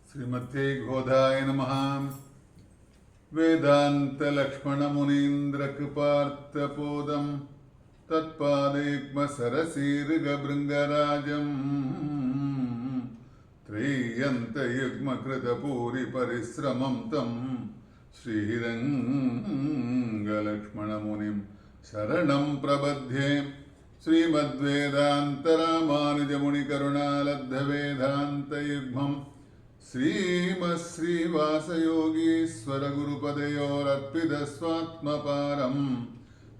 श्रीमते गोदाय नमः। वेदांत लक्ष्मण मुनीन्द्र कृपार्थपोदं तत्पादेग्म सरसीर्गभृङ्गराजम् त्रय्यन्त युग्मकृतपूरि परिश्रमं तं श्रीरङ्गलक्ष्मणमुनिं शरणं प्रबध्ये। श्रीमद्वेदान्तरामानुजमुनिकरुणालब्धवेदान्तयुग्मं श्रीमश्रीवासयोगीश्वरगुरुपदयोरर्पितस्वात्मपारं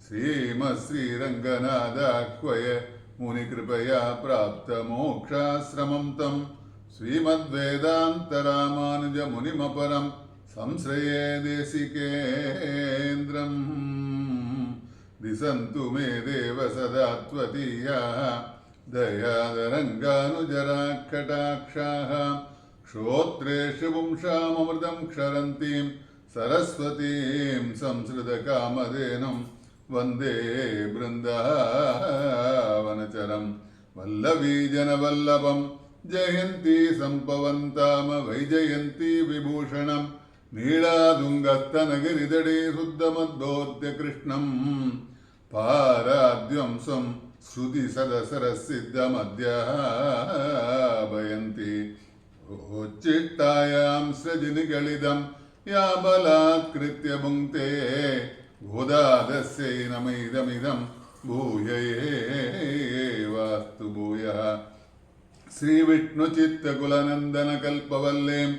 श्रीमश्रीरङ्गनाथाह्वय मुनिकृपया प्राप्तमोक्षाश्रमं तं श्रीमद्वेदान्तरामानुजमुनिमपरं संश्रये देशिकेन्द्रम्। दिशन्तु मे देव सदा त्वदीयाः दयादरङ्गानुजराकटाक्षाः श्रोत्रेषु पुंसाममृतं क्षरन्तीं सरस्वतीं संसृतकामधेनुं वन्दे बृन्दावनचरं वल्लवीजनवल्लभं जयन्ती सम्पवन्ताम वैजयन्ती विभूषणं नीलादुङ्गस्तनगिरिदडे शुद्धमद्बोध्य कृष्णं पाराद्यंसं श्रुतिसदसरसिद्धमध्यापयन्ति उच्चिष्टायां सृजनिगलिदं या बलात्कृत्य भुङ्क्ते गोदादस्यै नमैदमिदं भूयैवास्तु भूयः। श्रीविष्णुचित्तकुलनन्दनकल्पवल्लीं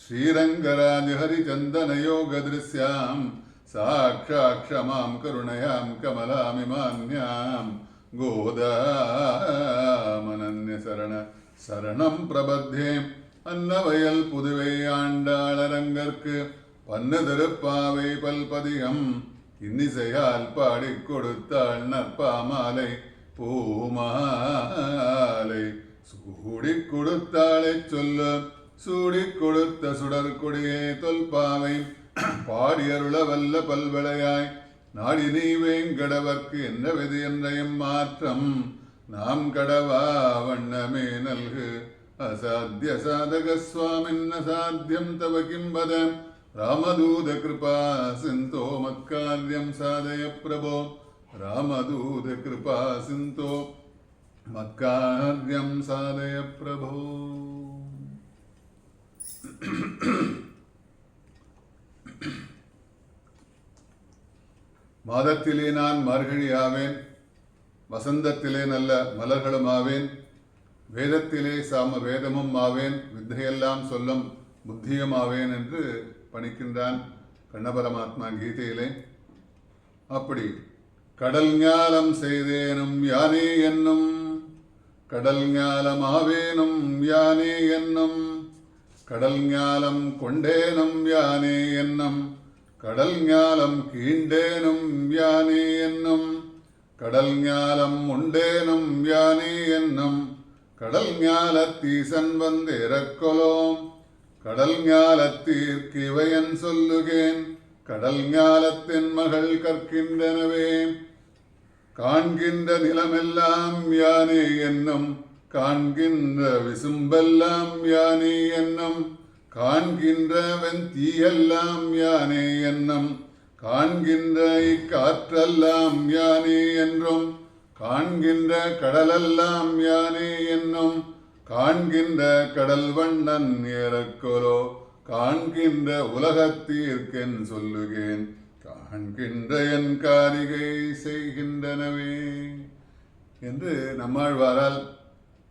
श्रीरङ्गराजहरिचन्दनयोगदृश्यां साक्षात् क्षमां करुणयां कमलामिमान्यां गोदामनन्यशरण शरणं प्रबध्ये। अन्नवयल पुதுவை ஆண்டாளரங்கற்கு பன்னு திருப்பாவை பல்பதிகம் இன்னிசையால் பாடிக் கொடுத்தாள் நற்பாமாலை பூமாலை சூடிக் கொடுத்தாளை சொல்ல சூடிக் கொடுத்த சுடற்கொடியே தொல்பாவை பாடியருள வல்ல பல்வளையாய் நாடி நீ வேங்கடவர்க்கு என்ன விதி என்றையும் மாற்றம் நாம் கடவா வண்ணமே நல்கு அசாத்திய சாதக சுவாமின் அசாத்தியம் தவ கிம்பத ராமதூத கிருபா சிந்தோ மத்கார்யம் சாதய பிரபோ ராமதூத கிருபா சிந்தோ மத்கார்யம் சாதய பிரபோ. மாதத்திலே நான் மார்கழி ஆவேன், வசந்தத்திலே நல்ல மலர்களும் ஆவேன், வேதத்திலே சாம வேதமும் ஆவேன், வித்தையெல்லாம் சொல்லும் புத்தியும் ஆவேன் என்று பணிக்கின்றான் கண்ணபரமாத்மா கீதையிலே. அப்படி கடல் ஞாலம் செய்தேனும் யானே என்னும், கடல் ஞாலம் ஆவேனும் யானே என்னும், கடல் ஞாலம் கொண்டேனும் யானே என்னும், கடல் ஞாலம் கீண்டேனும் யானே என்னும், கடல் ஞாலம் உண்டேனும் யானே என்னும், கடல் ஞாலத்தீசன் வந்தேறக்கொலோம், கடல் ஞாலத்தீர்க்கு இவையன் சொல்லுகேன், கடல் ஞாலத்தின் மகள் கற்கின்றனவே, காண்கின்ற நிலமெல்லாம் யானே என்னும், காண்கின்ற விசும்பெல்லாம் யானே என்னும், காண்கின்ற வெந்தீயெல்லாம் யானே என்னும், காண்கின்ற இக்காற்றெல்லாம் யானே என்றும், காண்கின்ற கடலெல்லாம் யானே என்னும், காண்கின்ற கடல் வண்ணன் ஏறக்கொலோ, காண்கின்ற உலகத்தீர்க்கென் சொல்லுகேன், காண்கின்ற என் காரிகை செய்கின்றனவே என்று நம்மாழ்வாரால்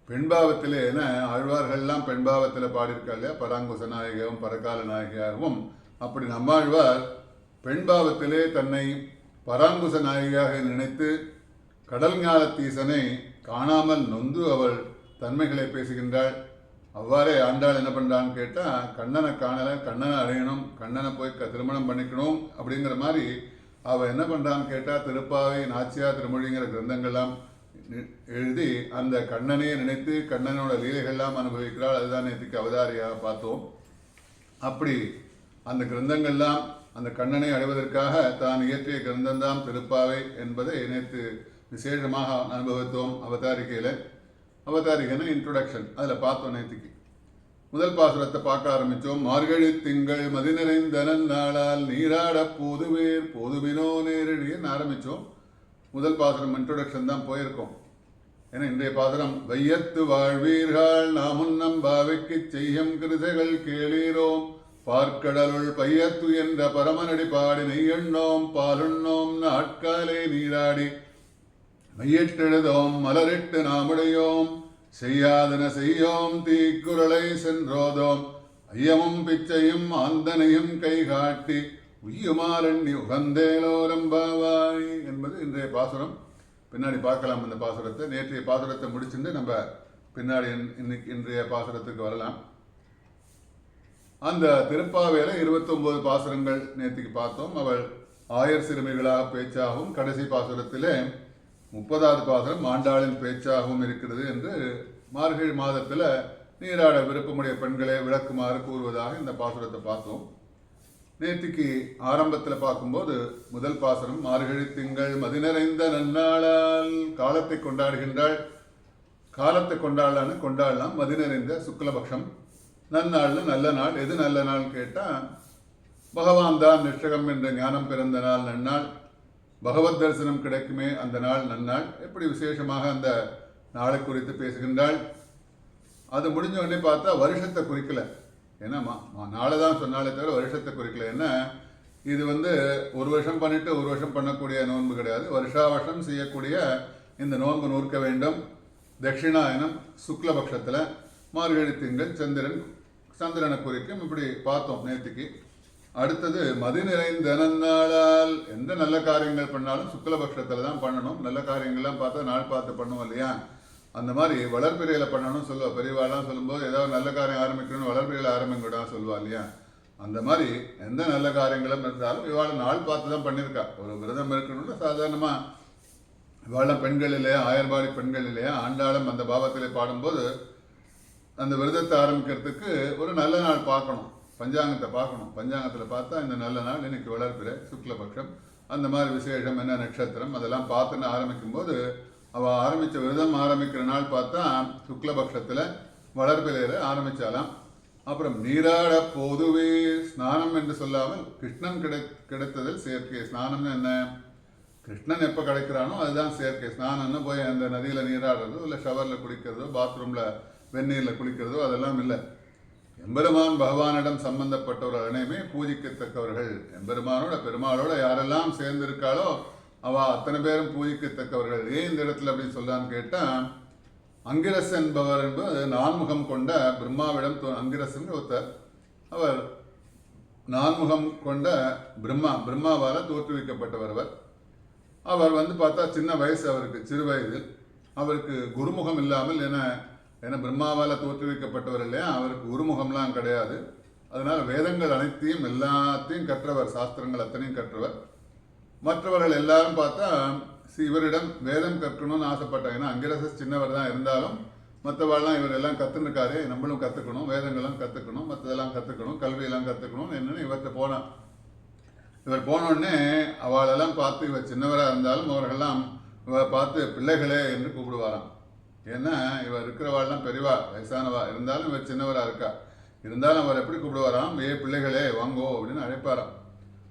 பெண்பாவத்திலே என ஆழ்வார்கள்லாம் பெண்பாவத்தில் பாடியிருக்கா இல்லையா, பராங்குச நாயகியாகவும் பரகால நாயகியாகவும். அப்படி நம்மாழ்வார் பெண்பாவத்திலே தன்னை பராங்குச நாயகியாக நினைத்து கடல் ஞாலத்தீசனை காணாமல் நொந்து அவள் தன்மைகளை பேசுகின்றாள். அவ்வாறே ஆண்டாள் என்ன பண்ணுறான்னு கேட்டால், கண்ணனை காணலை, கண்ணனை அடையணும், கண்ணனை போய் திருமணம் பண்ணிக்கணும் அப்படிங்கிற மாதிரி அவள் என்ன பண்ணுறான்னு கேட்டால், திருப்பாவை நாச்சியார் திருமொழிங்கிற கிரந்தங்கள்லாம் எழுதி அந்த கண்ணனையே நினைத்து கண்ணனோட லீலைகள்லாம் அனுபவிக்கிறாள். அதுதான் நேற்றுக்கு அவதாரியாக பார்த்தோம். அப்படி அந்த கிரந்தங்கள்லாம் அந்த கண்ணனை அடைவதற்காக தான் இயற்றிய கிரந்தம்தான் திருப்பாவை என்பதை நேற்று விசேஷமாக அனுபவித்தோம் அவதாரிகையில். அவதாரிகைன்னா இன்ட்ரோடக்ஷன், அதில் பார்த்தோம் நேற்றுக்கு. முதல் பாசுரத்தை பார்க்க ஆரம்பித்தோம். மார்கழி திங்கள் மதி நிறைந்த நன்னாளால் நீராட போதுவேர் போதுவினோ நேரடின்னு ஆரம்பித்தோம். முதல் பாசுரம் இன்ட்ரோடக்ஷன் தான் போயிருக்கோம். ஏன்னா இன்றைய பாசுரம் வையத்து வாழ்வீர்கள் நாமுன்னம் பாவைக்கு செய்யும் கிருதைகள் கேளீரோம் பார்க்கடலுள் பையத்து என்ற பரமனடி பாடி நெய்யண்ணோம் பாலுண்ணோம் நாட்காலே நீராடி மையிட்டெழுதோம் மலரிட்டு நாமுடையோம் செய்யாதன செய்யோம் தீக்குறளை சென்றோதோம் ஐயமும் பிச்சையும் ஆந்தனையும் கை காட்டி உய்யுமாறண்ணி உகந்தேலோரம்பாவாய் என்பது இன்றைய பாசுரம். பின்னாடி பார்க்கலாம் இந்த பாசுரத்தை. நேற்றைய பாசுரத்தை முடிச்சுட்டு நம்ம பின்னாடி இன்றைய பாசுரத்துக்கு வரலாம். அந்த திருப்பாவையில 29 பாசுரங்கள் நேற்றுக்கு பார்த்தோம். அவள் ஆயர் சிறுமிகளாக பேச்சாகவும் கடைசி பாசுரத்திலே 30வது பாசுரம் ஆண்டாளின் பேச்சாகவும் இருக்கிறது என்று மார்கழி மாதத்தில் நீராட விருப்பமுடைய பெண்களை விளக்குமாறு கூறுவதாக இந்த பாசுரத்தை பார்த்தோம். நேற்றுக்கு ஆரம்பத்தில் பார்க்கும்போது முதல் பாசுரம் மார்கழி திங்கள் மதி நிறைந்த நன்னாளால் காலத்தை கொண்டாடுகின்றாள். காலத்தை கொண்டாடலாம். மதி நிறைந்த சுக்லபக்ஷம் நன்னாள்னு நல்ல நாள். எது நல்ல நாள் கேட்டால் பகவான் தான் நிஷ்டகம் என்ற ஞானம் பிறந்த நாள் நன்னாள். பகவத் தரிசனம் கிடைக்குமே அந்த நாள் நன்னாள். எப்படி விசேஷமாக அந்த நாளை குறித்து பேசுகின்றாள். அது முடிஞ்ச உடனே பார்த்தா வருஷத்தை குறிக்கல. ஏன்னா நாளை தான் சொன்னாலே தவிர வருஷத்தை குறிக்கல. ஏன்னா இது ஒரு வருஷம் பண்ணிட்டு ஒரு வருஷம் பண்ணக்கூடிய நோன்பு கிடையாது. வருஷா வருஷம் செய்யக்கூடிய இந்த நோன்பு நூற்க வேண்டும். தட்சிணாயனம் சுக்லபக்ஷத்தில் மார்கழி திங்கள் சந்திரனை குறிக்கும். இப்படி பார்த்தோம் நேற்றுக்கு. அடுத்தது மதி நிறைந்த நன்னாளால் எந்த நல்ல காரியங்கள் பண்ணாலும் சுக்லபக்ஷத்தில் தான் பண்ணணும். நல்ல காரியங்கள்லாம் பார்த்தா நாள் பார்த்து பண்ணுவோம் இல்லையா? அந்த மாதிரி வளர்பிறையில் பண்ணணும் சொல்லுவா. பெரியவாள்லாம் சொல்லும்போது ஏதாவது நல்ல காரியம் ஆரம்பிக்கணும்னு வளர்பிறையில் ஆரம்பிக்கூடாது சொல்லுவா இல்லையா? அந்த மாதிரி எந்த நல்ல காரியங்களும் இருந்தாலும் இவாளை நாள் பார்த்து தான் பண்ணியிருக்கா. ஒரு விரதம் இருக்கணும்னு சாதாரணமாக இவாள பெண்கள் இல்லையா, ஆயர்பாடி பெண்கள் இல்லையா, ஆண்டாளும் அந்த பாவத்திலே பாடும்போது அந்த விரதத்தை ஆரம்பிக்கிறதுக்கு ஒரு நல்ல நாள் பார்க்கணும். பஞ்சாங்கத்தை பார்க்கணும். பஞ்சாங்கத்தில் பார்த்தா இந்த நல்ல நாள் இன்னைக்கு வளர்பிறை சுக்லபக்ஷம் அந்த மாதிரி விசேஷம் என்ன நட்சத்திரம் அதெல்லாம் பார்த்துன்னு ஆரம்பிக்கும்போது அவள் ஆரம்பித்த விரதம் ஆரம்பிக்கிற நாள் பார்த்தா சுக்லபக்ஷத்தில் வளர்பிறையில் ஆரம்பித்தாலாம். அப்புறம் நீராட போதுவே ஸ்நானம் என்று சொல்லாமல் கிருஷ்ணன் கிடைத்ததில் சேர்க்கை. ஸ்நானம்னு என்ன? கிருஷ்ணன் எப்போ கிடைக்கிறானோ அதுதான் சேர்க்கை. ஸ்நானம்னு போய் அந்த நதியில் நீராடுறதோ இல்லை ஷவரில் குளிக்கிறதோ பாத்ரூமில் வெந்நீரில் குளிக்கிறதோ அதெல்லாம் இல்லை. எம்பெருமான் பகவானிடம் சம்பந்தப்பட்டவர்கள் அனைமே பூஜிக்கத்தக்கவர்கள். எம்பெருமானோட பெருமாளோட யாரெல்லாம் சேர்ந்திருக்காளோ அவள் அத்தனை பேரும் பூஜிக்கத்தக்கவர்கள். ஏன் இந்த இடத்துல அப்படின்னு சொல்லான்னு கேட்டால் அங்கிரஸ் என்பவர் என்பது நான்முகம் கொண்ட பிரம்மாவிடம் அங்கிரசன் ஒருத்தர். அவர் நான்முகம் கொண்ட பிரம்மாவால் தோற்றுவிக்கப்பட்டவர். அவர் பார்த்தா சின்ன வயசு அவருக்கு, சிறு வயதில் அவருக்கு குருமுகம் இல்லாமல் ஏன்னா பிரம்மாவால் தோற்றுவிக்கப்பட்டவர் இல்லையா, அவருக்கு குருமுகம்லாம் கிடையாது. அதனால் வேதங்கள் அனைத்தையும் எல்லாத்தையும் கற்றவர், சாஸ்திரங்கள் அத்தனையும் கற்றவர். மற்றவர்கள் எல்லாரும் பார்த்தா இவரிடம் வேதம் கற்கணும்னு ஆசைப்பட்டாங்க. ஏன்னா அங்கிரசஸ் சின்னவர் தான் இருந்தாலும் மற்றவாள்லாம் இவர் எல்லாம் கற்றுனுக்காரு, நம்மளும் கற்றுக்கணும், வேதங்கள்லாம் கற்றுக்கணும், மற்றதெல்லாம் கற்றுக்கணும், கல்வியெல்லாம் கற்றுக்கணும் என்னன்னு இவர்கிட்ட போனான். இவர் போனோடனே அவளெல்லாம் பார்த்து இவர் சின்னவராக இருந்தாலும் அவர்களெல்லாம் இவர் பார்த்து பிள்ளைகளே என்று கூப்பிடுவாராம். ஏன்னா இவர் இருக்கிறவாள்லாம் பெரியவா வயசானவா இருந்தாலும் இவர் சின்னவராக இருக்கா. இருந்தாலும் அவர் எப்படி கூப்பிடுவாராம்? பிள்ளைகளே வாங்கோ அப்படின்னு அழைப்பாராம்.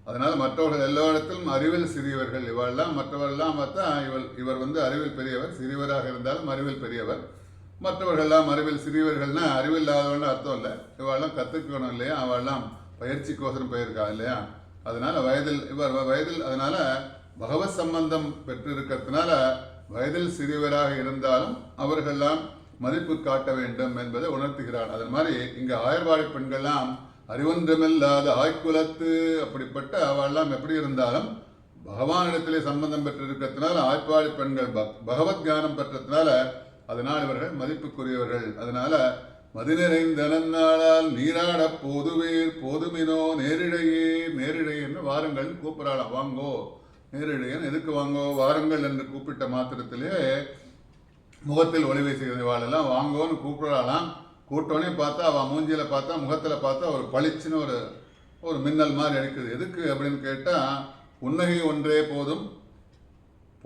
அதனால் மற்றவர்கள் எல்லோரிடத்திலும் அறிவில் சிறியவர்கள் இவாள்லாம். மற்றவர்கள்லாம் பார்த்தா இவர் அறிவில் பெரியவர், சிறியவராக இருந்தாலும் அறிவில் பெரியவர். மற்றவர்கள்லாம் அறிவில் சிறியவர்கள்னா அறிவில் இல்லாதவன்னு அர்த்தம் இல்லை. இவாள்லாம் கற்றுக்கணும் இல்லையா, அவள்லாம் பயிற்சிக்கோசரம் போயிருக்கா இல்லையா. அதனால வயதில் அதனால பகவத் சம்பந்தம் பெற்றிருக்கிறதுனால வயதில் சிறியவராக இருந்தாலும் அவர்களெல்லாம் மதிப்பு காட்ட வேண்டும் என்பதை உணர்த்துகிறார். அதன் மாதிரி இங்கே ஆயர்வாடி பெண்கள்லாம் அறிவொன்றமில்லாத ஆய்குலத்து அப்படிப்பட்ட அவெல்லாம் எப்படி இருந்தாலும் பகவானிடத்திலே சம்பந்தம் பெற்றிருக்கிறதுனால ஆய்ப்பாடி பெண்கள் பகவத் ஞானம் பெற்றதுனால அதனால் இவர்கள் மதிப்புக்குரியவர்கள். அதனால மதி நிறைந்த நன்னாளால் நீராட போதுவேர் போதுமினோ நேரிடையேன்னு வாருங்கள் கூப்பிடலாம். வாங்கோ நேரிடையன் எதுக்கு வாங்கோ, வாருங்கள் என்று கூப்பிட்ட மாத்திரத்திலே முகத்தில் ஒளிவை செய்தவாளெல்லாம் வாங்கோன்னு கூப்பிடலாம். கூட்டோனே பார்த்தா அவள் மூஞ்சியில் பார்த்தா முகத்தில் பார்த்தா ஒரு பளிச்சுன்னு ஒரு மின்னல் மாதிரி அடிக்குது. எதுக்கு அப்படின்னு கேட்டால் புன்னகை ஒன்றே போதும்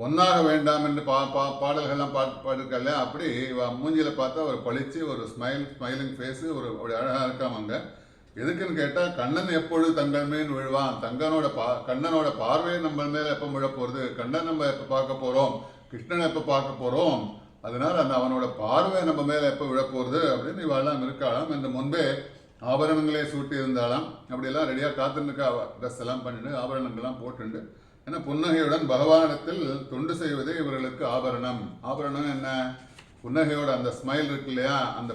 பொன்னாக வேண்டாம் என்று பாடல்கள்லாம் பாடிருக்கா இல்லையா, அப்படி மூஞ்சியில் பார்த்தா ஒரு பளிச்சு ஒரு ஸ்மைலிங் ஃபேஸு ஒரு அழகாக இருக்காமங்க. எதுக்குன்னு கேட்டால் கண்ணன் எப்பொழுது தங்கள் மேல் விழுவான், கண்ணனோட பார்வையை நம்ம மேலே எப்போ விழ போகிறது, கண்ணன் நம்ம எப்போ பார்க்க போகிறோம், கிருஷ்ணன் எப்போ பார்க்க போகிறோம், அதனால் அவனோட பார்வை நம்ம மேலே எப்போ விழ போகிறது அப்படின்னு இவாளெல்லாம் இருக்காளாம். என்று முன்பே ஆபரணங்களே சூட்டி இருந்தாலாம். அப்படியெல்லாம் ரெடியாக காத்துருக்கா, ட்ரெஸ் எல்லாம் பண்ணிட்டு ஆபரணங்கள்லாம் போட்டுண்டு. ஏன்னா புன்னகையுடன் பகவானிடத்தில் தொண்டு செய்வதே இவர்களுக்கு ஆபரணம். ஆபரணம் என்ன, புன்னகையோட அந்த ஸ்மைல் இருக்கு இல்லையா, அந்த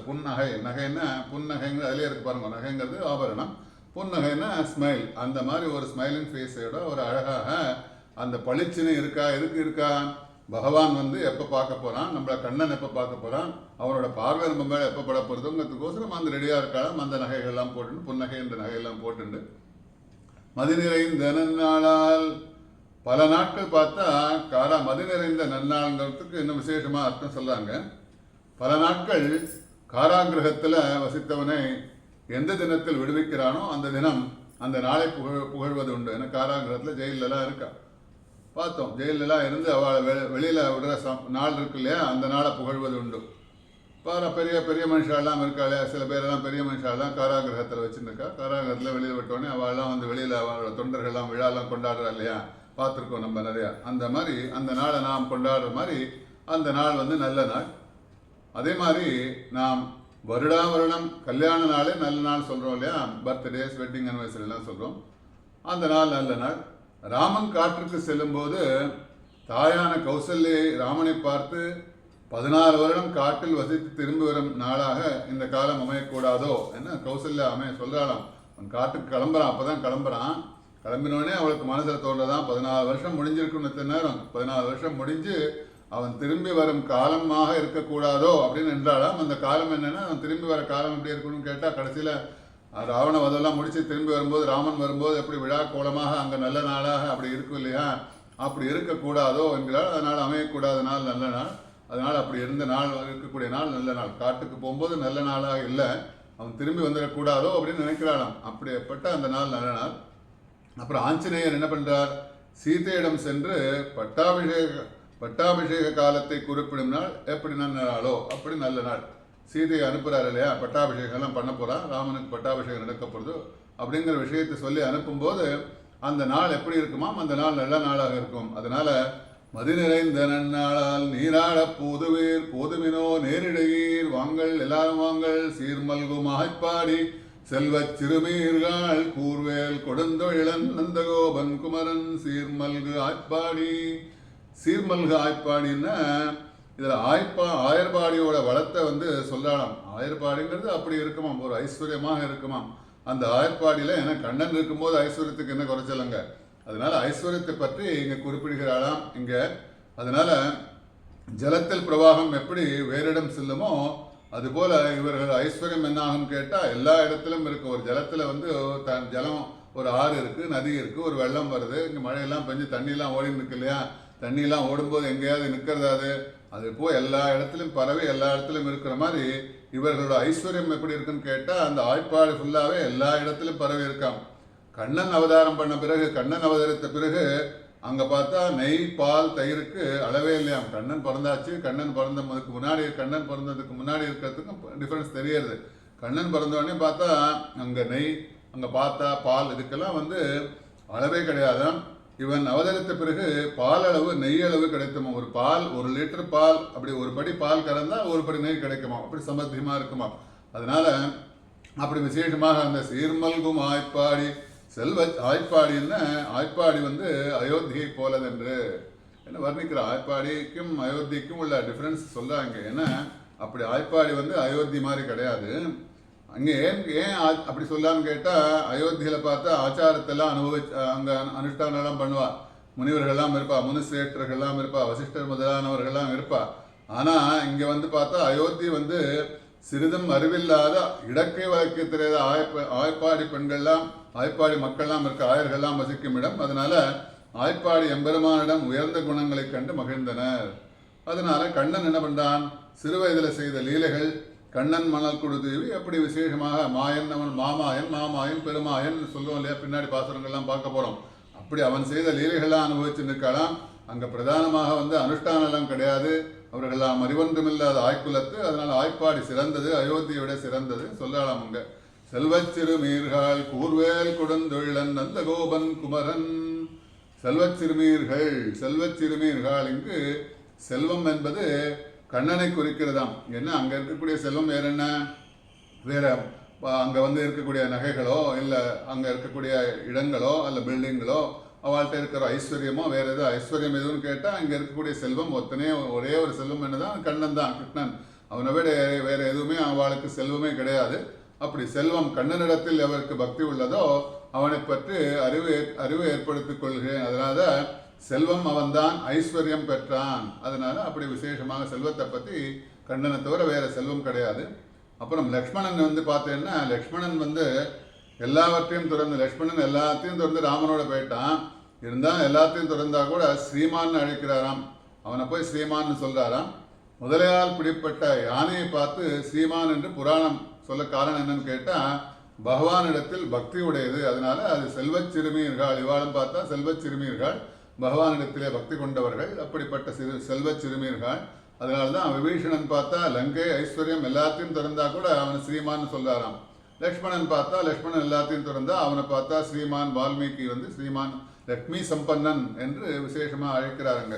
நகைன்னா புன்னகைங்கிறது அதிலே இருக்கு பாருங்க, நகைங்கிறது ஆபரணம், புன்னகைன்னா ஸ்மைல். அந்த மாதிரி ஒரு ஸ்மைலிங் ஃபேஸோட ஒரு அழகாக அந்த பளிச்சுன்னு இருக்கா. எதுக்கு இருக்கா, பகவான் எப்போ பார்க்க போகிறான், நம்மளை கண்ணன் எப்போ பார்க்க போகிறான், அவனோட பார்வை நம்ம மேலே எப்போ பட போகிறதுங்கிறதுக்கோசரம் அந்த ரெடியாக இருக்காளாம். அந்த நகைகள்லாம் போட்டுண்டு, புன்னகை இந்த நகையெல்லாம் போட்டுண்டு மதி நிறைந்த நன்னாளால் பல நாட்கள் பார்த்தா மதி நிறைந்த நன்னாள்ங்கிறதுக்கு இன்னும் விசேஷமாக அர்த்தம் சொல்கிறாங்க. பல நாட்கள் காராகிரகத்தில் வசித்தவனை எந்த தினத்தில் விடுவிக்கிறானோ அந்த தினம் அந்த நாளை புகழ்வது உண்டு. ஏன்னா காராகிரகத்தில் ஜெயிலெலாம் இருக்கா பார்த்தோம், ஜெயிலெலாம் இருந்து அவளை வெளியில் விடுற நாள் இருக்கு இல்லையா, அந்த நாளை புகழ்வது உண்டு. பெரிய பெரிய மனுஷாலாம் இருக்கா இல்லையா, சில பேரெல்லாம் பெரிய மனுஷாலாம் காராகிரகத்தில் வச்சுருக்கா. காராகிரகத்தில் வெளியில் விட்டோடனே அவள்லாம் வெளியில் அவளோட தொண்டர்கள்லாம் விழாலாம் கொண்டாடுறா இல்லையா, பார்த்துருக்கோம் நம்ம நிறையா. அந்த மாதிரி அந்த நாளை நாம் கொண்டாடுற மாதிரி அந்த நாள் நல்ல நாள். அதே மாதிரி நாம் வருடம் கல்யாண நாளே நல்ல நாள் சொல்கிறோம் இல்லையா, பர்த்டேஸ் வெட்டிங் அனிவர்சரிலாம் சொல்கிறோம். அந்த நாள் நல்ல நாள். ராமன் காற்றுக்கு செல்லும்போது தாயான கௌசல்யை ராமனை பார்த்து 14 வருடம் காட்டில் வசித்து திரும்பி வரும் நாளாக இந்த காலம் அமையக்கூடாதோ என்ன கௌசல்யா சொல்றாளாம். அவன் காட்டுக்கு கிளம்புறான், அப்போதான் கிளம்பினோடனே அவளுக்கு மனசில் தோன்றதான் 14 வருஷம் முடிஞ்சிருக்குன்னு இத்தனை நேரம், 14 வருஷம் முடிஞ்சு அவன் திரும்பி வரும் காலமாக இருக்கக்கூடாதோ அப்படின்னு என்றாலாம். அந்த காலம் என்னன்னா, அவன் திரும்பி வர காலம் எப்படி இருக்கணும்னு கேட்டால் கடைசியில் ராவண வதெல்லாம் முடிச்சு திரும்பி வரும்போது ராமன் வரும்போது எப்படி விழா கோலமாக அங்கே நல்ல நாளாக அப்படி இருக்கும் இல்லையா, அப்படி இருக்கக்கூடாதோ என்கிறாள். அதனால் அமையக்கூடாத நாள் நல்ல நாள். அதனால் அப்படி இருந்த நாள் இருக்கக்கூடிய நாள் நல்ல நாள். காட்டுக்கு போகும்போது நல்ல நாளாக இல்லை, அவன் திரும்பி வந்துடக்கூடாதோ அப்படின்னு நினைக்கிறாளாம். அப்படிப்பட்ட அந்த நாள் நல்ல நாள். அப்புறம் ஆஞ்சநேயர் என்ன பண்ணுறார், சீதையிடம் சென்று பட்டாபிஷேக காலத்தை குறிப்பிடும் நாள் எப்படி நல்ல நாளோ அப்படி நல்ல நாள். சீதையை அனுப்புகிறார் இல்லையா, பட்டாபிஷேகம்லாம் பண்ண போகிறான், ராமனுக்கு பட்டாபிஷேகம் நடக்க போகிறது அப்படிங்கிற விஷயத்தை சொல்லி அனுப்பும்போது அந்த நாள் எப்படி இருக்குமாம், அந்த நாள் நல்ல நாளாக இருக்கும். அதனால் மதி நிறைந்த நன்னாளால் நீராட போதுமினோ நேரிடையீர் வாங்கள் எல்லாரும் வாங்கள் சீர்மல்கும் ஆய்ப்பாடி செல்வச் சிறுமீர்கள் கூர்வேல் கொடுந்தொழிலன் நந்தகோபன் குமரன் சீர்மல்கு ஆய்ப்பாடி. சீர்மல்கு ஆய்ப்பாடின்னா இதில் ஆயர்பாடியோட வளத்தை சொல்லலாம். ஆயர்பாடிங்கிறது அப்படி இருக்குமாம், ஒரு ஐஸ்வர்யமாக இருக்குமாம் அந்த ஆயர்பாடியில். ஏன்னா கண்ணன் இருக்கும்போது ஐஸ்வர்யத்துக்கு என்ன குறைச்சலங்க, அதனால ஐஸ்வர்யத்தை பற்றி இங்கே குறிப்பிடுகிறாளாம் இங்கே. அதனால ஜலத்தில் பிரவாகம் எப்படி வேறிடம் செல்லுமோ அதுபோல இவர்கள் ஐஸ்வர்யம் என்ன ஆகும் கேட்டால் எல்லா இடத்திலும் இருக்கு. ஒரு ஜலத்தில் ஜலம் ஒரு ஆறு இருக்குது, நதி இருக்குது, ஒரு வெள்ளம் வருது, இங்கே மழையெல்லாம் பெஞ்சு தண்ணியெல்லாம் ஓடின்னு இருக்கு இல்லையா, தண்ணியெல்லாம் ஓடும்போது எங்கேயாவது நிற்கிறது அது போய் எல்லா இடத்துலையும் பரவி எல்லா இடத்துலையும் இருக்கிற மாதிரி இவர்களோட ஐஸ்வர்யம் எப்படி இருக்குன்னு கேட்டால் அந்த ஆய்ப்பாடு ஃபுல்லாகவே எல்லா இடத்துலையும் பரவி இருக்காம். கண்ணன் அவதாரம் பண்ண பிறகு, கண்ணன் அவதரித்த பிறகு அங்கே பார்த்தா நெய் பால் தயிருக்கு அளவே இல்லையாம். கண்ணன் பிறந்தாச்சு, கண்ணன் பிறந்ததுக்கு முன்னாடி இருக்கிறதுக்கும் டிஃப்ரென்ஸ் தெரியறது. கண்ணன் பிறந்தோடனே பார்த்தா அங்கே நெய், அங்கே பார்த்தா பால், இதுக்கெல்லாம் அளவே கிடையாதான். இவன் அவதரித்த பிறகு பால் அளவு நெய் அளவு கிடைக்குமா, ஒரு லிட்டர் பால் அப்படி ஒரு படி பால் கலந்தால் ஒரு படி நெய் கிடைக்குமா, அப்படி சமர்த்தியமாக இருக்குமா. அதனால அப்படி விசேஷமாக அந்த சீர்மல்கும் ஆய்ப்பாடி ஆய்ப்பாடின்னு ஆய்ப்பாடி அயோத்தியை போலதென்று என்ன வர்ணிக்கிற. ஆய்ப்பாடிக்கும் அயோத்திக்கும் உள்ள டிஃப்ரென்ஸ் சொல்கிறாங்க. ஏன்னா அப்படி ஆய்ப்பாடி அயோத்தி மாதிரி கிடையாது. அங்கே ஏன் அப்படி சொல்லான்னு கேட்டால் அயோத்தியில் பார்த்தா ஆச்சாரத்தெல்லாம் அங்கே அனுஷ்டானெல்லாம் பண்ணுவா, முனிவர்கள்லாம் இருப்பா, முனிசிரேஷ்டர்கள்லாம் இருப்பா, வசிஷ்டர் முதலானவர்கள்லாம் இருப்பா. ஆனால் இங்கே பார்த்தா அயோத்தி சிறிதும் அறிவில்லாத இடக்கை வழக்கு தெரியாத ஆய்ப்பாடி பெண்கள்லாம் ஆய்ப்பாடி மக்கள்லாம் இருக்க ஆயர்கள்லாம் வசிக்கும் இடம். அதனால ஆய்ப்பாடி எம்பெருமானிடம் உயர்ந்த குணங்களை கண்டு மகிழ்ந்தனர். அதனால கண்ணன் என்ன பண்றான், சிறு வயதில் செய்த லீலைகள், கண்ணன் மணல் கொடுதேவி அப்படி விசேஷமாக மாயன் அவன் மாமாயன் பெருமாயன் சொல்லுவோம் இல்லையா, பின்னாடி பாசுரங்கள்லாம் பார்க்க போறோம். அப்படி அவன் செய்த லீலைகள்லாம் அனுபவிச்சு நிற்கலாம். அங்கே பிரதானமாக வந்து அனுஷ்டானெல்லாம் கிடையாது. அவர்களெல்லாம் அறிவொன்றுமில்லாத ஆய்க்குலத்து, அதனால் ஆய்ப்பாடி சிறந்தது, அயோத்தியை விட சிறந்தது சொல்லலாம். அங்கே செல்வச் சிறுமீர்கள் கூர்வேல் கொடுந்தொழிலன் நந்தகோபன் குமரன். செல்வச் சிறுமீர்கள் இங்கு செல்வம் என்பது கண்ணனை குறிக்கிறதாம். என்ன அங்கே இருக்கக்கூடிய செல்வம் வேற என்ன? வேற அங்கே வந்து இருக்கக்கூடிய நகைகளோ இல்லை அங்கே இருக்கக்கூடிய இடங்களோ அல்ல பில்டிங்களோ அவள்கிட்ட இருக்கிற ஐஸ்வர்யமோ வேறு எதுவும் ஐஸ்வர்யம் எதுவும் கேட்டால் அங்கே இருக்கக்கூடிய செல்வம் ஒரே ஒரு செல்வம் என்னதான் கண்ணன் தான், கிருஷ்ணன். அவனை விட வேறு எதுவுமே அவளுக்கு செல்வமே கிடையாது. அப்படி செல்வம் கண்ணனிடத்தில் எவருக்கு பக்தி உள்ளதோ அவனை பற்றி அறிவு ஏற்படுத்திக் கொள்கிறேன். அதனால செல்வம் அவன்தான் ஐஸ்வர்யம் பெற்றான். அதனால அப்படி விசேஷமாக செல்வத்தை பற்றி கண்ணனை தவிர வேறு செல்வம் கிடையாது. அப்புறம் லக்ஷ்மணன் வந்து பார்த்தேன்னா, லக்ஷ்மணன் வந்து எல்லாவற்றையும் திறந்து, லக்ஷ்மணன் எல்லாத்தையும் திறந்து ராமனோட போயிட்டான். இருந்தால் எல்லாத்தையும் திறந்தா கூட ஸ்ரீமான்னு அழைக்கிறாராம். அவனை போய் ஸ்ரீமான்னு சொல்றாராம். முதலையால் பிடிப்பட்ட யானையை பார்த்து ஸ்ரீமான் என்று புராணம் சொல்ல காரணம் என்னன்னு கேட்டால், பகவானிடத்தில் பக்தி உடையது. அதனால அது செல்வச் சிறுமியர்கள். இவாளும் பார்த்தா செல்வச் சிறுமியர்கள், பகவானிடத்திலே பக்தி கொண்டவர்கள். அப்படிப்பட்ட செல்வச் சிறுமியர்கள். அதனால தான் விபீஷணன் பார்த்தா லங்கை ஐஸ்வர்யம் எல்லாத்தையும் திறந்தா கூட அவனை ஸ்ரீமான்னு சொல்றாராம். லக்ஷ்மணன் பார்த்தா லக்ஷ்மணன் எல்லாத்தையும் திறந்தா அவனை பார்த்தா ஸ்ரீமான். வால்மீகி வந்து ஸ்ரீமான் லக்ஷ்மி சம்பன்னன் என்று விசேஷமாக அழைக்கிறாருங்க.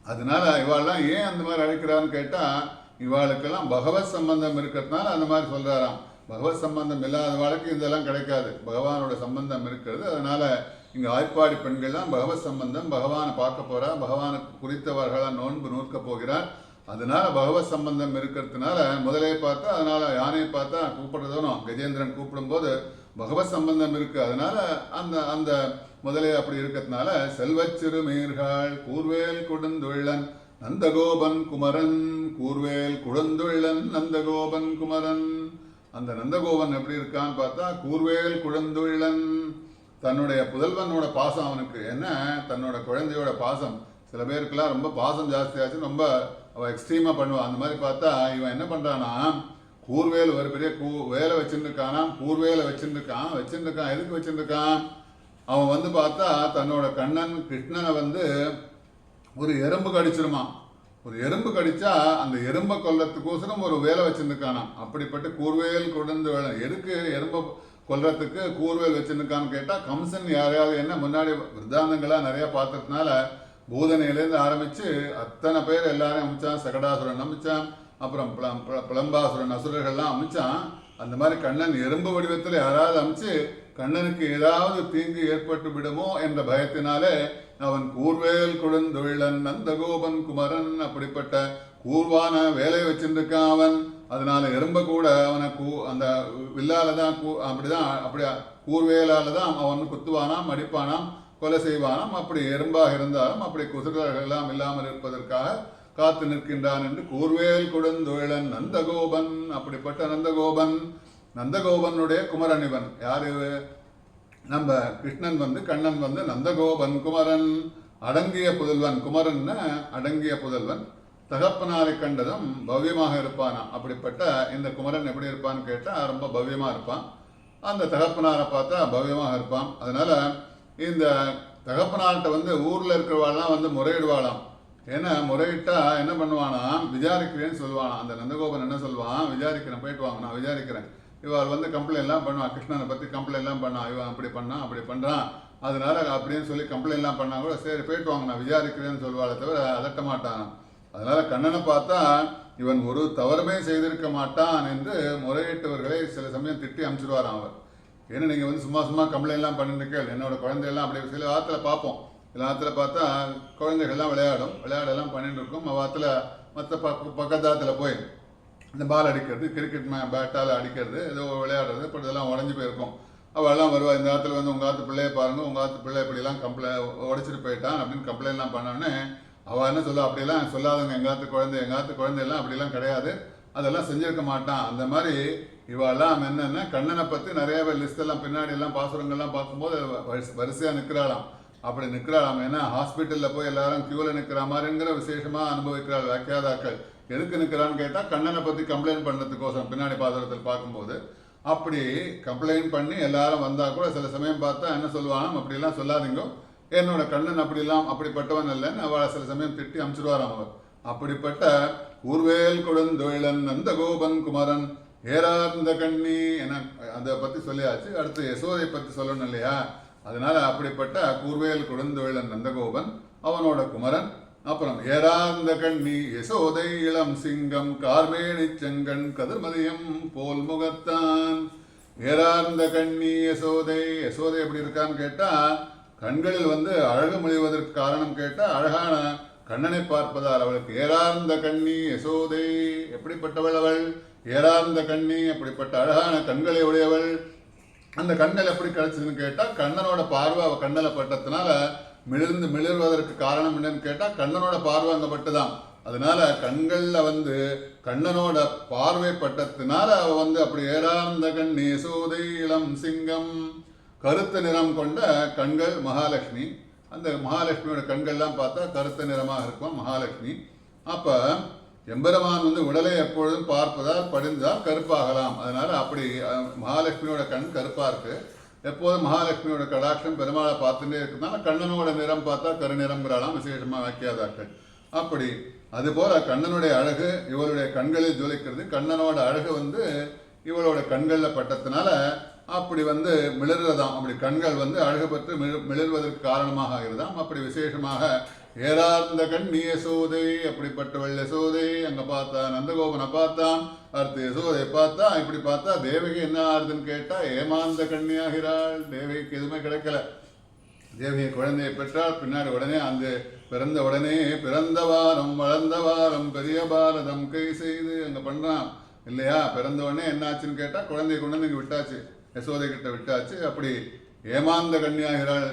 அதனால இவாள்லாம் ஏன் அந்த மாதிரி அழைக்கிறான்னு கேட்டால், இவாளுக்கெல்லாம் பகவத் சம்பந்தம் இருக்கிறதுனால அந்த மாதிரி சொல்றாராம். பகவத் சம்பந்தம் இல்லாதவாளுக்கு இதெல்லாம் கிடைக்காது. பகவானோட சம்பந்தம் இருக்கிறது. அதனால இங்கே ஆய்ப்பாடி பெண்கள்லாம் பகவத் சம்பந்தம், பகவானை பார்க்க போறா, பகவானுக்கு குறித்தவர்களாக நோன்பு நூற்க போகிறார். அதனால பகவத் சம்பந்தம் இருக்கிறதுனால முதலே பார்த்தா, அதனால யானையை பார்த்தா கூப்பிடுறதோனும் கஜேந்திரன் கூப்பிடும்போது பகவத் சம்பந்தம் இருக்கு. அதனால அந்த அந்த முதலே அப்படி இருக்கிறதுனால செல்வச் சிறுமீர்கள் கூர்வேல் கொடுந்தொழிலன் நந்தகோபன் குமரன். கூர்வேல் குழந்தொழிலன் நந்தகோபன் குமரன். அந்த நந்தகோபன் எப்படி இருக்கான்னு பார்த்தா, கூர்வேல் குழந்தொழிலன், தன்னுடைய புதல்வனோட பாசம் அவனுக்கு. என்ன, தன்னோட குழந்தையோட பாசம். சில பேருக்குலாம் ரொம்ப பாசம் ஜாஸ்தியாச்சு, ரொம்ப அவள் எக்ஸ்ட்ரீமாக பண்ணுவான். அந்த மாதிரி பார்த்தா இவன் என்ன பண்ணுறானா, கூர்வேல் ஒரு பெரிய வேலை வச்சுருக்கானா, கூர்வேலை வச்சுருக்கான். எதுக்கு வச்சுருக்கான்? அவன் வந்து பார்த்தா தன்னோட கண்ணன் கிருஷ்ணனை வந்து ஒரு எறும்பு கடிச்சிருமா. ஒரு எறும்பு கடிச்சா அந்த எறும்பை கொல்லத்துக்கோசரம் ஒரு வேலை வச்சுருக்கானாம். அப்படிப்பட்ட கூர்வேல் கொடுந்து வேலை. எதுக்கு எறும்பை கொல்றதுக்கு கூர்வேல் வச்சுருக்கான்னு கேட்டால், கம்சன் யாரையாவது என்ன முன்னாடி விருத்தாந்தங்களாக நிறையா பார்த்துறதுனால பூதனையிலேருந்து ஆரம்பித்து அத்தனை பேர் எல்லாரையும் அமிச்சான். சகடாசுரன் அமிச்சான், அப்புறம் பிளம்பாசுரன் அசுரர்கள்லாம் அமிச்சான். அந்த மாதிரி கண்ணன் எறும்பு வடிவத்தில் யாராவது அமிச்சு கண்ணனுக்கு ஏதாவது தீங்கு ஏற்பட்டு விடுமோ என்ற பயத்தினாலே அவன் கூர்வேல் கொடுந்தொழிலன் நந்தகோபன் குமரன். அப்படிப்பட்ட கூர்வான வேலையை வச்சுருக்கான் அவன். அதனால எறும்ப கூட அவனை அந்த வில்லால தான் அப்படியா கூர்வேலால தான் அவன் குத்துவானாம், அடிப்பானாம், கொலை செய்வானாம். அப்படி எறும்பாக இருந்தாலும் அப்படி குதிரைகள் எல்லாம் இல்லாமல் இருப்பதற்காக காத்து நிற்கின்றான் என்று கூர்வேல் கொடுந்தொழிலன் நந்தகோபன். அப்படிப்பட்ட நந்தகோபனுடைய குமரன் இவன். யாரு? நம்ம கிருஷ்ணன் வந்து கண்ணன் வந்து நந்தகோபன் குமரன். அடங்கிய புதல்வன். குமரன் அடங்கிய புதல்வன். தகப்பனாரை கண்டதும் பவ்யமாக இருப்பானா. அப்படிப்பட்ட இந்த குமரன் எப்படி இருப்பான்னு கேட்டால் ரொம்ப பவ்யமாக இருப்பான். அந்த தகப்பனாரை பார்த்தா பவ்யமாக இருப்பான். அதனால இந்த தகப்பனார்கிட்ட வந்து ஊரில் இருக்கிறவாள்லாம் வந்து முறையிடுவாளாம். ஏன்னா முறையிட்டா என்ன பண்ணுவானா, விசாரிக்கிறேன்னு சொல்லுவானா. அந்த நந்தகோபன் என்ன சொல்லுவான், விசாரிக்கிறேன், போயிட்டு வாங்க, நான் விசாரிக்கிறேன். இவள் வந்து கம்ப்ளைண்ட்லாம் பண்ணுவான், கிருஷ்ணனை பற்றி கம்ப்ளைண்ட்லாம் பண்ணான். இவன் அப்படி பண்ணான், அப்படி பண்ணுறான், அதனால அப்படின்னு சொல்லி கம்ப்ளைண்ட்லாம் பண்ணால் கூட சரி போயிட்டு வாங்க, நான் விசாரிக்கிறேன்னு சொல்லுவாளே தவிர அதட்ட மாட்டான். அதனால கண்ணனை பார்த்தா இவன் ஒரு தவறுமே செய்திருக்க மாட்டான் என்று முறையிட்டவர்களை சில சமயம் திட்டி அனுப்பிச்சிடுவாராம் அவர். ஏன்னா நீங்கள் வந்து சும்மா கம்ப்ளைண்ட்லாம் பண்ணிருக்கேள், என்னோட குழந்தையெல்லாம் அப்படி சில ஆற்றுல பார்ப்போம். சில ஆற்றுல பார்த்தா குழந்தைகள்லாம் விளையாடெல்லாம் பண்ணிட்டு இருக்கும். ஆற்றுல மற்ற பக்கத்தாத்துல போய் இந்த பால் அடிக்கிறது, கிரிக்கெட் பேட்டால் அடிக்கிறது, ஏதோ விளையாடுறது, இப்போ இதெல்லாம் உடஞ்சி போயிருக்கும். அவெல்லாம் வருவா, இந்த ஆற்றுல வந்து உங்கள் ஆற்று பிள்ளையை பாருங்கள், உங்கள் ஆற்று பிள்ளை இப்படிலாம் உடைச்சிட்டு போயிட்டான் அப்படின்னு கம்ப்ளைண்ட்லாம் பண்ணோன்னே அவள் என்ன சொல்லுவா, அப்படிலாம் சொல்லாதுங்க, எங்கள் ஆற்று குழந்தையெல்லாம் அப்படிலாம் கிடையாது, அதெல்லாம் செஞ்சிருக்க மாட்டான். அந்த மாதிரி இவாளெல்லாம் என்னென்ன கண்ணனை பற்றி நிறைய பேர் லிஸ்டெல்லாம் பின்னாடி எல்லாம் பாசுரங்கள்லாம் பார்க்கும்போது வரிசையாக நிற்கிறாளாம். அப்படி நிற்கிறாளாம். ஏன்னா ஹாஸ்பிட்டலில் போய் எல்லாரும் க்யூவில் நிற்கிற மாதிரிங்கிற விசேஷமாக அனுபவிக்கிறாள் வியாக்கியாதாக்கள். எதுக்கு நிற்கிறான்னு கேட்டால் கண்ணனை பற்றி கம்ப்ளைண்ட் பண்ணுறதுக்கோசரம் பின்னாடி பாசுரத்தில் பார்க்கும்போது. அப்படி கம்ப்ளைண்ட் பண்ணி எல்லாரும் வந்தால் கூட சில சமயம் பார்த்தா என்ன சொல்லுவாங்க, அப்படிலாம் சொல்லாதீங்க, என்னோட கண்ணன் அப்படிப்பட்டவன் இல்லைன்னு அவளை சில சமயம் திட்டி அமிச்சிருவாராம் அவர். அப்படிப்பட்ட கூர்வேல் கொடுந்தொழிலன் நந்தகோபன் குமரன் ஏறார்ந்த கண்ணி என அதை பத்தி சொல்லியாச்சு. அடுத்து யசோதை பத்தி சொல்லணும் இல்லையா? அதனால அப்படிப்பட்ட கூர்வேல் கொடுந்தொழிலன் நந்தகோபன், அவனோட குமரன், அப்புறம் ஏறார்ந்த கண்ணி யசோதை இளம் சிங்கம் கார்மேனி செங்கண் கதிர்மதியம் போல் முகத்தான். ஏறார்ந்த கண்ணி யசோதை, யசோதை எப்படி இருக்கான்னு கேட்டா, கண்களில் அழகு மொழிவதற்கு காரணம் கேட்டா அழகான கண்ணனை பார்ப்பதால் அவளுக்கு ஏறார்ந்த கண்ணி யசோதை. எப்படிப்பட்டவள் அவள்? ஏறார்ந்த கண்ணி, அப்படிப்பட்ட அழகான கண்களை உடையவள். அந்த கண்கள் எப்படி கிடைச்சதுன்னு கேட்டா, கண்ணனோட பார்வை அவ கண்ணல பட்டதுனால மிளர்வதற்கு காரணம் என்னன்னு கேட்டா, கண்ணனோட பார்வை அங்க பட்டுதான். அதனால கண்கள்ல கண்ணனோட பார்வை பட்டத்தினால அவ அப்படி ஏறார்ந்த கண்ணி யசோதை இளம் சிங்கம். கருத்த நிறம் கொண்ட கண்கள் மகாலட்சுமி. அந்த மகாலட்சுமியோட கண்கள்லாம் பார்த்தா கருத்த நிறமாக இருக்கும் மகாலட்சுமி. அப்ப எம்பெருமான் உடலை எப்பொழுதும் பார்ப்பதால் படிந்தால் கருப்பாகலாம். அதனால அப்படி மகாலட்சுமியோட கண் கருப்பா இருக்கு. எப்போதும் மகாலட்சுமியோட கடாட்சம் பெருமாளை பார்த்துட்டே இருக்கிறதுனால கண்ணனோட நிறம் பார்த்தா கருநிறம்ங்கிறாலாம் விசேஷமா வாக்கியாதாக்கள். அப்படி அதுபோல கண்ணனுடைய அழகு இவளுடைய கண்களில் ஜொலிக்கிறது. கண்ணனோட அழகு இவளோட கண்கள்ல பட்டத்தினால அப்படி மிளர்றதாம். அப்படி கண்கள் அழகு பெற்று மிளர்வதற்கு காரணமாக ஆகிறதாம். அப்படி விசேஷமாக ஏறார்ந்த கண்ணி யசோதை, அப்படிப்பட்டவள் யசோதை. அங்க பார்த்தா நந்தகோபனை பார்த்தான், அடுத்து யசோதை பார்த்தா. இப்படி பார்த்தா தேவகி என்ன ஆறுதுன்னு கேட்டா ஏமாந்த கண்ணியாகிறாள். தேவகிக்கு எதுவுமே கிடைக்கல. தேவகி குழந்தையை பெற்றால் பின்னாடி உடனே அந்த பிறந்த உடனே பிறந்த வாரம் வளர்ந்த வாரம் பெரிய பாரதம் கை செய்து அங்க பண்றான் இல்லையா? பிறந்த உடனே என்னாச்சுன்னு கேட்டா குழந்தைய கொண்டு வந்து இங்க விட்டாச்சு, யசோதை கிட்ட விட்டாச்சு. அப்படி ஏமாந்த கன்னியாகிறாள்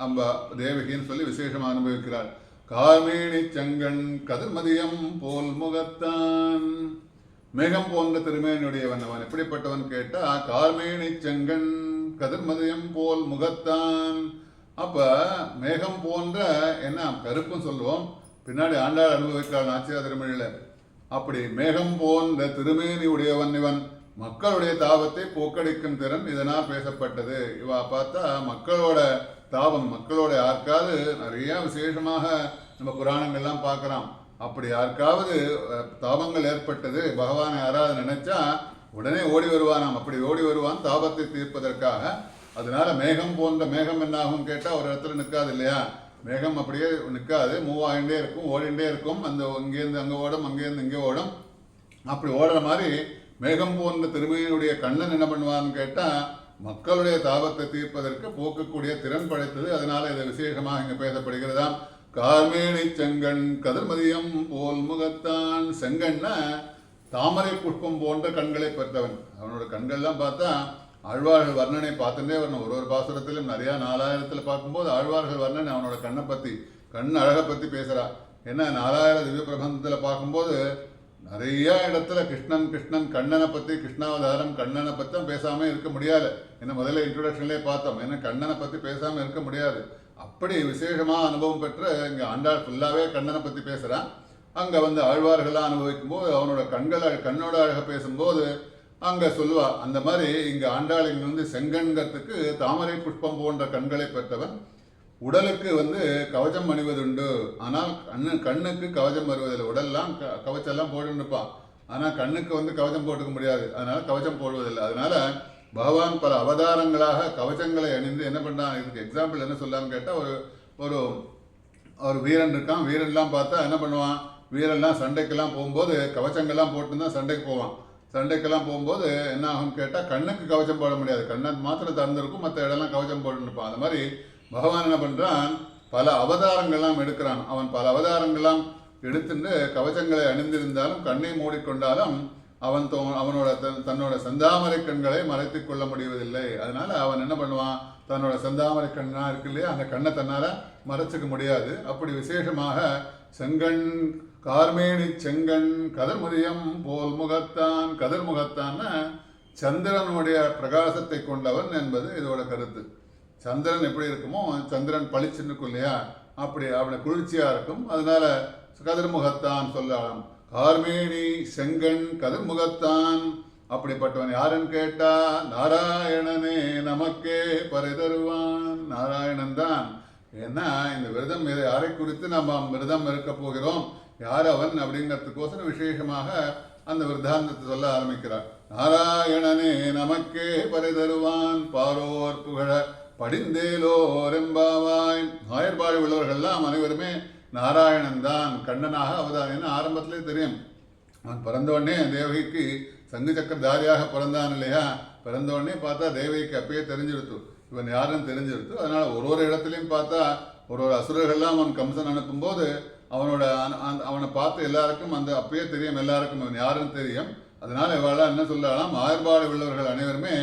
அம்பா தேவகின்னு சொல்லி விசேஷமா அனுபவிக்கிறாள். கார்மேனி செங்கண் கதிர்மதியம் போல் முகத்தான். மேகம் போன்ற திருமேனியுடையவன் அவன். எப்படிப்பட்டவன் கேட்டா கார்மேனி செங்கண் கதிர்மதியம் போல் முகத்தான். அப்ப மேகம் போன்ற என்ன கருப்பும் சொல்லுவோம், பின்னாடி ஆண்டாள் அனுபவிக்கிறாள் நாச்சியார் திருமொழியில. அப்படி மேகம் போன்ற திருமேனி உடையவன் இவன். மக்களுடைய தாபத்தை போக்கடிக்கும் திறன் இதனால் பேசப்பட்டது. இவா பார்த்தா மக்களோட தாபம், மக்களோட யாருக்காவது நிறைய விசேஷமாக நம்ம புராணங்கள்லாம் பார்க்கலாம். அப்படி யாருக்காவது தாபங்கள் ஏற்பட்டது, பகவானை யாராவது நினைச்சா உடனே ஓடி வருவானாம். அப்படி ஓடி வருவான் தாபத்தை தீர்ப்பதற்காக. அதனால மேகம் போன்ற மேகம் என்னாகும் கேட்டா ஒரு இடத்துல நிற்காது இல்லையா? மேகம் அப்படியே நிற்காது, மூவ் ஆகிண்டே இருக்கும், ஓடிண்டே இருக்கும். அந்த இங்கேருந்து அங்கே ஓடும், அங்கேருந்து இங்கே ஓடும். அப்படி ஓடுற மாதிரி மேகம் போன்ற திருமையினுடைய கண்ணன் என்ன பண்ணுவான்னு கேட்டா மக்களுடைய தாபத்தை தீர்ப்பதற்கு போக்கக்கூடிய திறன் படைத்தது. அதனால இதை விசேஷமாக இங்க பேசப்படுகிறதாம். கார்மேனி செங்கண் கதிர்மதியம் போல் முகத்தான். செங்கண்ணா தாமரை புஷ்பம் போன்ற கண்களை பெற்றவன். அவனோட கண்கள்லாம் பார்த்தா ஆழ்வார்கள் வர்ணனை பார்த்துட்டே வரணும். ஒரு பாசுரத்திலும் நிறைய 4000 பார்க்கும்போது ஆழ்வார்கள் வர்ணனை அவனோட கண்ணை பத்தி, கண் அழகை பத்தி பேசுறா. ஏன்னா 4000 திவ்ய பிரபந்தத்துல பார்க்கும்போது நிறைய இடத்துல கிருஷ்ணன் கிருஷ்ணன் கண்ணனை பத்தி, கிருஷ்ணாவதாரம் கண்ணனை பத்தி தான் பேசாம இருக்க முடியாது. என்ன முதல்ல இன்ட்ரோடக்ஷன்லேயே பார்த்தோம், ஏன்னா கண்ணனை பத்தி பேசாம இருக்க முடியாது. அப்படி விசேஷமா அனுபவம் பெற்ற இங்க ஆண்டாள் ஃபுல்லாவே கண்ணனை பத்தி பேசுறான். அங்க ஆழ்வார்கள்லாம் அனுபவிக்கும் போது அவனோட கண்ணோட அழக பேசும்போது அங்க சொல்லுவா. அந்த மாதிரி இங்க ஆண்டாள் இங்க செங்கண்கத்துக்கு தாமரை புஷ்பம் போன்ற கண்களை பெற்றவன். உடலுக்கு கவச்சம் அணிவதுண்டு, ஆனால் கண்ணுக்கு கவச்சம் வருவதில்லை. உடல்லாம் கவச்செல்லாம் போட்டுருப்பான், ஆனா கண்ணுக்கு கவச்சம் போட்டுக்க முடியாது. அதனால கவச்சம் போடுவதில்லை. அதனால பகவான் பல அவதாரங்களாக கவச்சங்களை அணிந்து என்ன பண்ணான். இதுக்கு எக்ஸாம்பிள் என்ன சொல்லான்னு கேட்டா, ஒரு ஒரு வீரன் இருக்கான். வீரன்லாம் பார்த்தா என்ன பண்ணுவான், வீரன்லாம் சண்டைக்கெல்லாம் போகும்போது கவச்சங்கள்லாம் போட்டுதான் சண்டைக்கு போவான். சண்டைக்கெல்லாம் போகும்போது என்ன ஆகும்னு கேட்டால் கண்ணுக்கு கவச்சம் போட முடியாது, கண்ணை மாத்திரம் திறந்திருக்கும், மற்ற இடம்லாம் கவச்சம் போட்டுருப்பான். அந்த மாதிரி பகவான் என்ன பண்ணுறான், பல அவதாரங்கள்லாம் எடுக்கிறான். அவன் பல அவதாரங்கள்லாம் எடுத்துட்டு கவச்சங்களை அணிந்திருந்தாலும் கண்ணை மூடிக்கொண்டாலும் அவன் தன்னோட செந்தாமரை கண்களை மறைத்து கொள்ள முடிவதில்லை. அதனால அவன் என்ன பண்ணுவான், தன்னோட செந்தாமரை கண்ணா இருக்கு இல்லையா, அந்த கண்ணை தன்னால மறைச்சிக்க முடியாது. அப்படி விசேஷமாக செங்கண் கார்மேனி செங்கண் கதிர்முதியம் போல் முகத்தான். கதிர்முகத்தான்னா சந்திரனுடைய பிரகாசத்தை கொண்டவன் என்பது இதோட கருத்து. சந்திரன் எப்படி இருக்குமோ, சந்திரன் பளிச்சுன்னு இருக்கும் இல்லையா, அப்படி அவனை குளிர்ச்சியா இருக்கும். அதனால கதிர்முகத்தான் சொல்லலாம். கார்மேனி செங்கண் கதிர்முகத்தான். அப்படிப்பட்டவன் யாருன்னு கேட்டா நாராயணனே நமக்கே பறை தருவான். நாராயணன் தான் ஏன்னா இந்த விரதம் யாரை குறித்து நம்ம விரதம் இருக்க போகிறோம், யார் அவன் அப்படிங்கிறதுக்கோசரம் விசேஷமாக அந்த விரதாந்தத்தை சொல்ல ஆரம்பிக்கிறார். நாராயணனே நமக்கே பரிதருவான் பாரோர் புகழ படிந்தேலோர் எம்பாவாய். ஆயர்பாடு உள்ளவர்கள்லாம் அனைவருமே நாராயணன் தான் கண்ணனாக அவதாரம். ஆரம்பத்திலே தெரியும், அவன் பிறந்தோடனே தேவகிக்கு சங்கு சக்கரதாரியாக பிறந்தான் இல்லையா. பிறந்தோடனே பார்த்தா தேவகிக்கு அப்பயே தெரிஞ்சிருத்து இவன் யாருன்னு தெரிஞ்சிருத்து. அதனால ஒரு இடத்துலையும் பார்த்தா ஒரு அசுரர்கள்லாம் அவன் கம்சன் அனுப்பும்போது அவனை பார்த்து எல்லாருக்கும் அந்த அப்பயே தெரியும், எல்லாருக்கும் இவன் யாருன்னு தெரியும். அதனால இவெல்லாம் என்ன சொல்லலாம், ஆயர்பாடு உள்ளவர்கள் அனைவருமே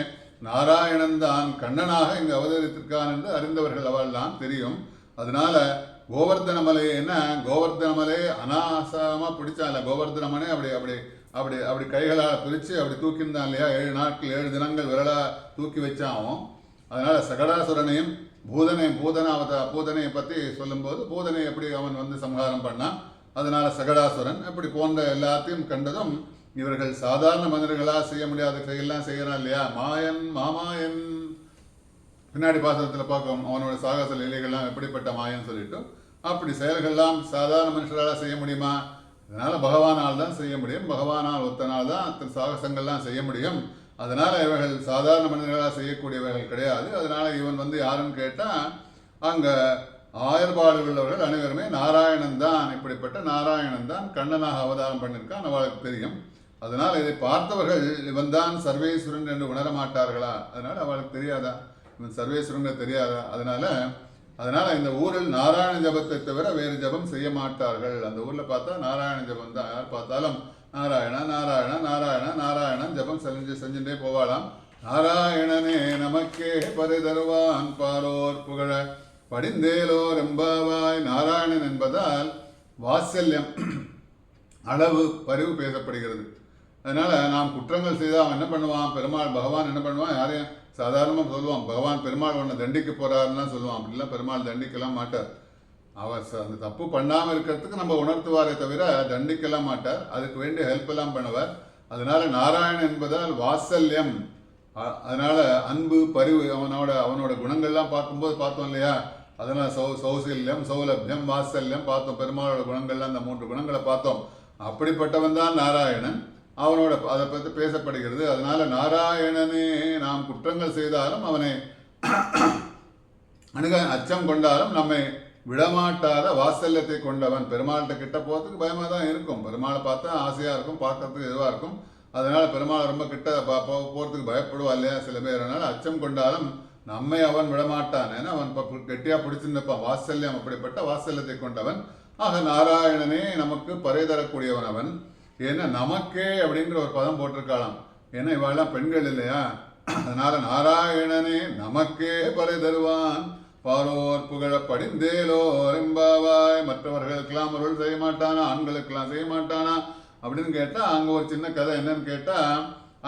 நாராயணன் தான் கண்ணனாக இங்கு அவதரித்திருக்கான் என்று அறிந்தவர்கள் அவள்தான் தெரியும். அதனால கோவர்தன மலை என்ன, கோவர்தன மலையை அனாசமா பிடிச்சால, கோவர்தன மலை அப்படி அப்படி அப்படி அப்படி கைகளால் பிரித்து அப்படி தூக்கியிருந்தான் இல்லையா. 7 நாட்கள் 7 தினங்கள் விரலா தூக்கி வச்சான். அதனால சகடாசுரனையும் பூதனையை பற்றி சொல்லும்போது பூதனை எப்படி அவன் வந்து சம்ஹாரம் பண்ணான். அதனால சகடாசுரன் அப்படி போன்ற எல்லாத்தையும் கண்டதும் இவர்கள் சாதாரண மனிதர்களாக செய்ய முடியாத செயலாம் செய்யறான் இல்லையா. மாமாயன் பின்னாடி பாசனத்தில் பார்க்கும் அவனோட சாகச லீலைகள்லாம் எப்படிப்பட்ட மாயன்னு சொல்லிட்டு அப்படி செயல்கள்லாம் சாதாரண மனுஷர்களால் செய்ய முடியுமா? அதனால பகவானால் தான் செய்ய முடியும். பகவானால் ஒத்தனால் தான் அத்தனை சாகசங்கள்லாம் செய்ய முடியும். அதனால இவர்கள் சாதாரண மனிதர்களாக செய்யக்கூடியவர்கள் கிடையாது. அதனால இவன் வந்து யாருன்னு கேட்டால் அங்கே ஆயர்பாடு உள்ளவர்கள் அனைவருமே நாராயணன் தான், இப்படிப்பட்ட நாராயணன் தான் கண்ணனாக அவதாரம் பண்ணியிருக்கான் அவளுக்கு தெரியும். அதனால் இதை பார்த்தவர்கள் இவன் தான் சர்வேஸ்வரன் என்று உணர மாட்டார்களா? அதனால அவளுக்கு தெரியாதா இவன் சர்வேஸ்வரன் தெரியாதா? அதனால இந்த ஊரில் நாராயண ஜபத்தை தவிர வேறு ஜபம் செய்ய மாட்டார்கள். அந்த ஊர்ல பார்த்தா நாராயண ஜபம் தான். யார் பார்த்தாலும் நாராயண நாராயண நாராயண நாராயணன் ஜபம் செஞ்சுட்டே போவாளாம். நாராயணனே நமக்கே பரிதருவான் பாரோர் புகழ படிந்தேலோர் எம்பாவாய். நாராயணன் என்பதால் வாத்சல்யம், அளவு, பரிவு பேசப்படுகிறது. அதனால நாம் குற்றங்கள் செய்தால் அவன் என்ன பண்ணுவான், பெருமாள் பகவான் என்ன பண்ணுவான், யாரையும் சாதாரணமாக சொல்லுவான், பகவான் பெருமாள் ஒன்று தண்டிக்க போறாருன்னா சொல்லுவான். அப்படிலாம் பெருமாள் தண்டிக்கலாம் மாட்டார். அவர் அந்த தப்பு பண்ணாமல் இருக்கிறதுக்கு நம்ம உணர்த்துவாரே தவிர தண்டிக்கலாம் மாட்டார். அதுக்கு வேண்டிய ஹெல்ப் எல்லாம் பண்ணுவார். அதனால நாராயணன் என்பதால் வாத்சல்யம், அதனால அன்பு, பரிவு, அவனோட குணங்கள்லாம் பார்க்கும்போது பார்த்தோம் இல்லையா. அதனால சௌசல்யம், சௌலபியம், வாத்சல்யம் பார்த்தோம். பெருமாளோட குணங்கள்லாம் அந்த 3 குணங்களை பார்த்தோம். அப்படிப்பட்டவன் தான் நாராயணன். அவனோட அதை பற்றி பேசப்படுகிறது. அதனால நாராயணனே நாம் குற்றங்கள் செய்தாலும் அவனை அச்சம் கொண்டாலும் நம்மை விடமாட்டாத வாத்சல்யத்தை கொண்டவன். பெருமாள்கிட்ட கிட்ட போகிறதுக்கு பயமாக தான் இருக்கும். பெருமாளை பார்த்தா ஆசையாக இருக்கும், பார்க்கறதுக்கு எதுவாக இருக்கும். அதனால பெருமாள் ரொம்ப கிட்ட போகிறதுக்கு பயப்படுவா இல்லையா சில பேர். அதனால அச்சம் கொண்டாலும் நம்மை அவன் விடமாட்டான். ஏன்னா அவன் கெட்டியா பிடிச்சிருந்தப்பான். வாத்சல்யம், அப்படிப்பட்ட வாத்சல்யத்தை கொண்டவன். ஆக நாராயணனே நமக்கு பறை தரக்கூடியவன் அவன். ஏன்னா நமக்கே அப்படிங்கிற ஒரு பதம் போட்டிருக்காளாம். ஏன்னா இவாளெல்லாம் பெண்கள் இல்லையா. அதனால நாராயணனே நமக்கே பறை தருவான் பாரோர் புகழ படிந்தேலோர் எம்பாவாய். மற்றவர்களுக்கெல்லாம் அருள் செய்ய மாட்டானா, ஆண்களுக்கெல்லாம் செய்ய மாட்டானா அப்படின்னு கேட்டா அங்க ஒரு சின்ன கதை. என்னன்னு கேட்டா